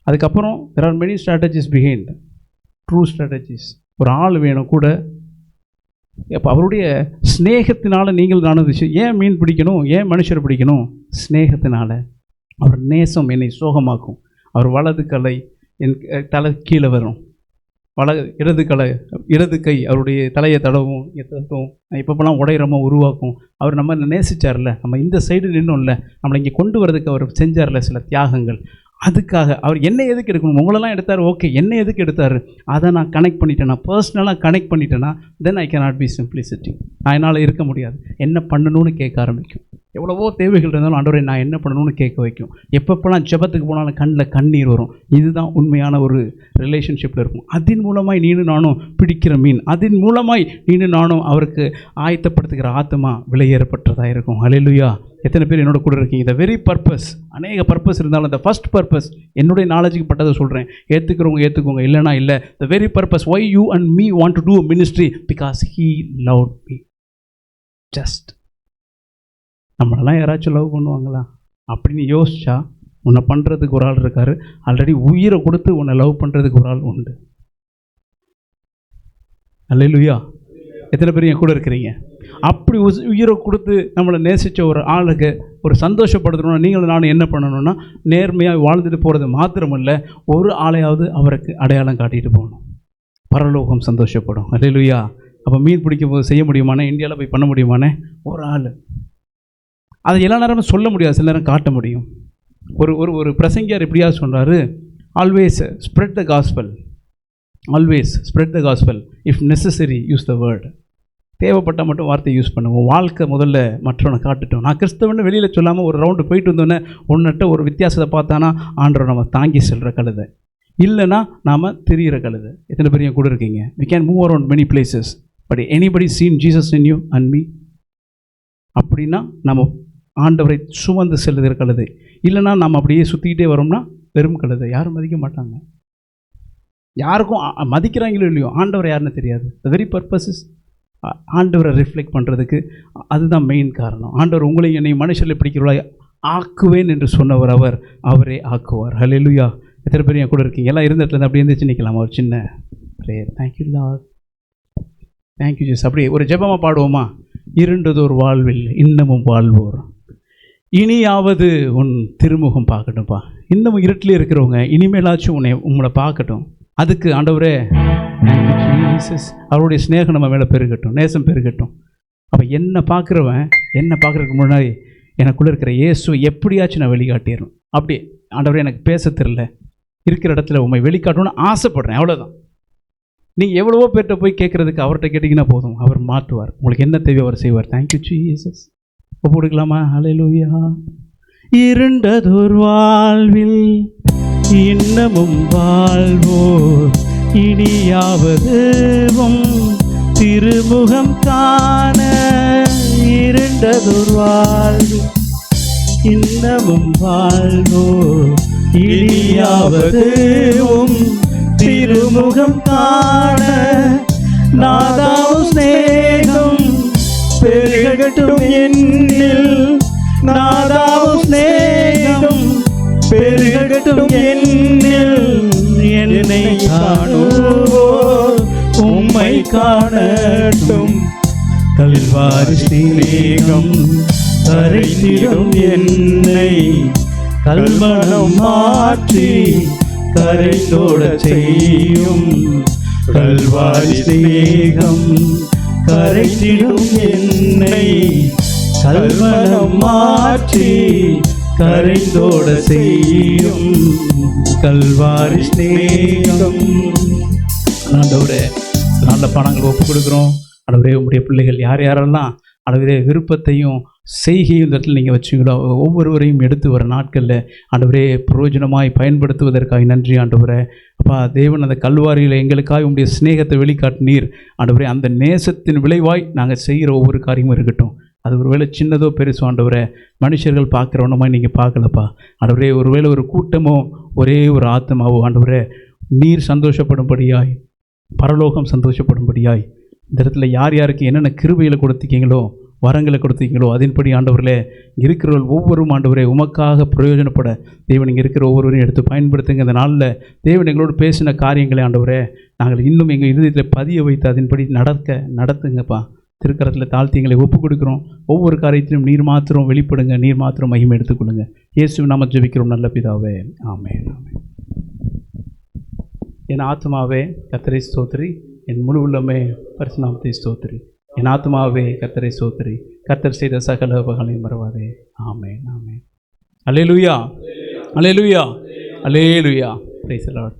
அதுக்கப்புறம் there are many strategies behind, true strategies. ஒரு ஆள் வேணும் கூட. அப்போ அவருடைய ஸ்நேகத்தினால நீங்கள் நானும் விஷயம். ஏன் மீன் பிடிக்கணும், ஏன் மனுஷரை பிடிக்கணும்? ஸ்நேகத்தினால. அவர் நேசம் என்னை சோகமாக்கும். அவர் வலது கலை என் தலை கீழே வரும், இடது கை அவருடைய தலையை தடவும், எத்தவும், எப்பப்பெல்லாம் உடையிறமோ உருவாக்கும். அவர் நம்ம நேசிச்சார்ல, நம்ம இந்த சைடு நின்னோம்ல, நம்மளை இங்கே கொண்டு வரதுக்கு அவர் செஞ்சார்ல சில தியாகங்கள். அதுக்காக அவர் என்ன எதுக்கு எடுக்கணும்? உங்களெல்லாம் எடுத்தார், ஓகே, என்ன எதுக்கு எடுத்தார்? அதை நான் கனெக்ட் பண்ணிட்டேன்னா, பர்சனலாக கனெக்ட் பண்ணிட்டேன்னா, தென் ஐ கேனாட் பி சிம்பிளிசிட்டி. நான் என்னால் இருக்க முடியாது. என்ன பண்ணணும்னு கேட்க ஆரம்பிக்கும். எவ்வளவோ தேவைகள் இருந்தாலும் ஆண்டவரே நான் என்ன பண்ணணும்னு கேட்க வைக்கும். எப்பப்பெல்லாம் ஜெபத்துக்கு போனாலும் கண்ணில் கண்ணீர் வரும். இதுதான் உண்மையான ஒரு ரிலேஷன்ஷிப்பில் இருக்கும். அதன் மூலமாய் நீனும் நானும் பிடிக்கிற மீன், அதன் மூலமாய் நீனும் நானும் அவருக்கு ஆயத்தப்படுத்துகிற ஆத்மா விலையேறப்பட்டதாக இருக்கும். ஹல்லேலூயா. எத்தனை பேர் என்னோட கூட இருக்கீங்க? இந்த வெரி பர்பஸ், அநேக பர்பஸ் இருந்தாலும் அந்த ஃபஸ்ட் பர்பஸ், என்னுடைய நாலேஜுக்கு பட்டதை சொல்கிறேன். ஏற்றுக்கிறவங்க ஏற்றுக்கோங்க, இல்லைனா இல்லை. The very purpose why you and me want to do ministry, because he loved me. Just நம்மளெல்லாம் யாராச்சும் லவ் பண்ணுவாங்களா அப்படின்னு யோசிச்சா, உன்னை பண்ணுறதுக்கு ஒரு ஆள் இருக்கார். ஆல்ரெடி உயிரை கொடுத்து உன்னை லவ் பண்ணுறதுக்கு ஒரு ஆள் உண்டு. அல்லேலூயா. எத்தனை பேர் என் கூட இருக்கிறீங்க? அப்படி உயிரை கொடுத்து நம்மளை நேசித்த ஒரு ஆளுக்கு ஒரு சந்தோஷப்படுத்தணும்னா நீங்களும் நானும் என்ன பண்ணணும்னா, நேர்மையாக வாழ்ந்துட்டு போகிறது மாத்திரமல்ல, ஒரு ஆளையாவது அவருக்கு அடையாளம் காட்டிட்டு போகணும். பரலோகம் சந்தோஷப்படும். அல்லேலூயா. அப்போ மீன் பிடிக்கும் போது செய்ய முடியுமானே? இந்தியாவில் போய் பண்ண முடியுமானே? ஒரு ஆள். அதை எல்லா நேரமும் சொல்ல முடியாது, சில நேரம் காட்ட முடியும். ஒரு ஒரு ஒரு பிரசங்கியார் எப்படியாவது சொல்கிறாரு, always spread the gospel, always spread the gospel, if necessary use the word. தேவைப்பட்டால் மட்டும் வார்த்தை யூஸ் பண்ணுவோம். வாழ்க்கை முதல்ல மற்றவனை காட்டுட்டோம். நான் கிறிஸ்தவன்னு வெளியில் சொல்லாமல் ஒரு ரவுண்டு போயிட்டு வந்தோன்னே ஒன்றுட்ட ஒரு வித்தியாசத்தை பார்த்தானா ஆண்டவர் நம்ம தாங்கி செல்கிற கழுதை, இல்லைன்னா நாம் திரியிற கழுதை. எத்தனை பேர் கூட இருக்கீங்க? we can move around many places, but anybody seen Jesus in you and me? அப்படின்னா நம்ம ஆண்டவரை சுமந்து செல்லுகிற கழுதை. இல்லைன்னா நம்ம அப்படியே சுற்றிக்கிட்டே வரோம்னா வெறும் கழுதை. யாரும் மதிக்க மாட்டாங்க. யாருக்கும் மதிக்கிறாங்களோ இல்லையோ, ஆண்டவர் யாருன்னு தெரியாது. த வெரி பர்பஸ் இஸ் ஆண்டவரை ரிஃப்ளெக்ட் பண்ணுறதுக்கு. அதுதான் மெயின் காரணம். ஆண்டவர் உங்களை என்னை மனுஷர்களை பிடிக்கிறவர்களாய் ஆக்குவேன் என்று சொன்னவர் அவரே ஆக்குவார். ஹல்லேலூயா. எத்தனை பேர் என் கூட இருக்கீங்க? எல்லாம் இருந்த இடத்துல அப்படி இருந்துச்சு நிற்கலாமா? ஒரு சின்ன prayer. Thank you Lord, thank you Jesus. அப்படியே ஒரு ஜெபமாக பாடுவோமா? இருண்டதோர் வாழ்வில் இன்னமும் வாழ்வோர், இனியாவது உன் திருமுகம் பார்க்கட்டும்ப்பா. இன்னமும் இருட்டிலே இருக்கிறவங்க இனிமேலாச்சும் உங்களை பார்க்கட்டும். அதுக்கு ஆண்டவரே ஜீசஸ், அவருடைய ஸ்நேகம் நம்ம மேலே பெருகட்டும், நேசம் பெருகட்டும். அப்போ என்னை பார்க்குறதுக்கு முன்னாடி எனக்குள்ளே இருக்கிற இயேசு எப்படியாச்சும் நான் வெளிக்காட்டிடணும். அப்படி ஆண்டவரே எனக்கு பேச தெரியல, இருக்கிற இடத்துல உண்மை வெளிக்காட்டணும்னு ஆசைப்படுறேன், அவ்வளோதான். நீங்கள் எவ்வளவோ பேர்கிட்ட போய் கேட்குறதுக்கு அவர்கிட்ட கேட்டிங்கன்னா போதும், அவர் மாற்றுவார். உங்களுக்கு என்ன தேவையோ அவர் செய்வார். Thank you Jesus. ஒப்பு கொடுக்கலாமா? ஹல்லேலூயா. இருண்டதோர் வாழ்வில் இன்னமும் வாழ்வோர், இனியாவது திருமுகம் காண. இருண்டதோர் வாழ்வில் இன்னமும் வாழ்வோர், இனியாவது திருமுகம் காண. நாதாவும் ஸ்நேகம் பெருகட்டும் என்னில், நாதாவும் ஸ்நேகம் பெருகட்டும் என்னில். என்னை காணுவோர் உம்மை காணட்டும், கல்வாரி ஸ்நேகம் கரைத்திடும் என்னை. கல்மனம் மாற்றி கரைந்தோட செய்யும், கல்வாரி ஸ்நேகம் கரைத்திடும் என்னை. கல்மனம் மாற்றி கரைந்தோட செய்யும், கல்வாரி ஸ்நேகம். ஆண்டவரே, நல்ல பணங்கள் ஒப்பு கொடுக்குறோம். ஆண்டவரே, உங்களுடைய பிள்ளைகள் யாரெல்லாம் ஆண்டவரே விருப்பத்தையும் செய்கையும் இந்த இடத்துல நீங்கள் வச்சுங்களோ, ஒவ்வொருவரையும் எடுத்து வர நாட்களில் ஆண்டவரே பிரயோஜனமாய் பயன்படுத்துவதற்காக நன்றி ஆண்டவரே. அப்பா தேவன், அந்த கல்வாரியில் எங்களுக்காக உங்களுடைய ஸ்நேகத்தை வெளிக்காட்டினீர் ஆண்டவரே. அந்த நேசத்தின் விளைவாய் நாங்கள் செய்கிற ஒவ்வொரு காரியமும் இருக்கட்டும். அது ஒரு வேளை சின்னதோ பெருசோ ஆண்டவரே, மனுஷர்கள் பார்க்குறவனமாய் நீங்கள் பார்க்கலப்பா ஆண்டவரே. ஒரு வேளை ஒரு கூட்டமோ ஒரே ஒரு ஆத்மாவோ ஆண்டவரே, நீர் சந்தோஷப்படும்படியாய், பரலோகம் சந்தோஷப்படும்படியாய் இந்த இடத்துல யார் யாருக்கு என்னென்ன கிருபைகளை கொடுத்துக்கீங்களோ, வரங்களை கொடுத்தீங்களோ, அதன்படி ஆண்டவர்களே இருக்கிறவர்கள் ஒவ்வொருவரும் ஆண்டவரே உமக்காக பிரயோஜனப்பட தேவன் இங்கே இருக்கிற ஒவ்வொருவரையும் எடுத்து பயன்படுத்துங்க. இந்த நாளில் தேவன் எங்களோடு பேசின காரியங்களை ஆண்டவரே நாங்கள் இன்னும் எங்கள் இதயத்தில் பதிய வைத்து அதன்படி நடத்துங்கப்பா. திருக்கரத்தில் தாழ்த்திங்களை ஒப்பு கொடுக்குறோம். ஒவ்வொரு காரியத்திலும் நீர் மாத்திரம் வெளிப்படுங்க, நீர் மாத்திரம் மகிமை எடுத்துக்கொள்ளுங்க. இயேசு நாம ஜெபிக்கிறோம் நல்ல பிதாவே, ஆமென். ஆமென். என் ஆத்மாவே கர்த்தரை ஸ்தோத்திரி, என் முழு உள்ளமே பரிசுத்த நாமத்தை ஸ்தோத்திரி. என் ஆத்மாவே கர்த்தரை ஸ்தோத்திரி, கர்த்தர் செய்த சகல உபகாரங்களையும் மறவாதே. ஆமென். ஆமென். அல்லேலூயா, அல்லேலூயா, அல்லேலூயா. Praise the Lord.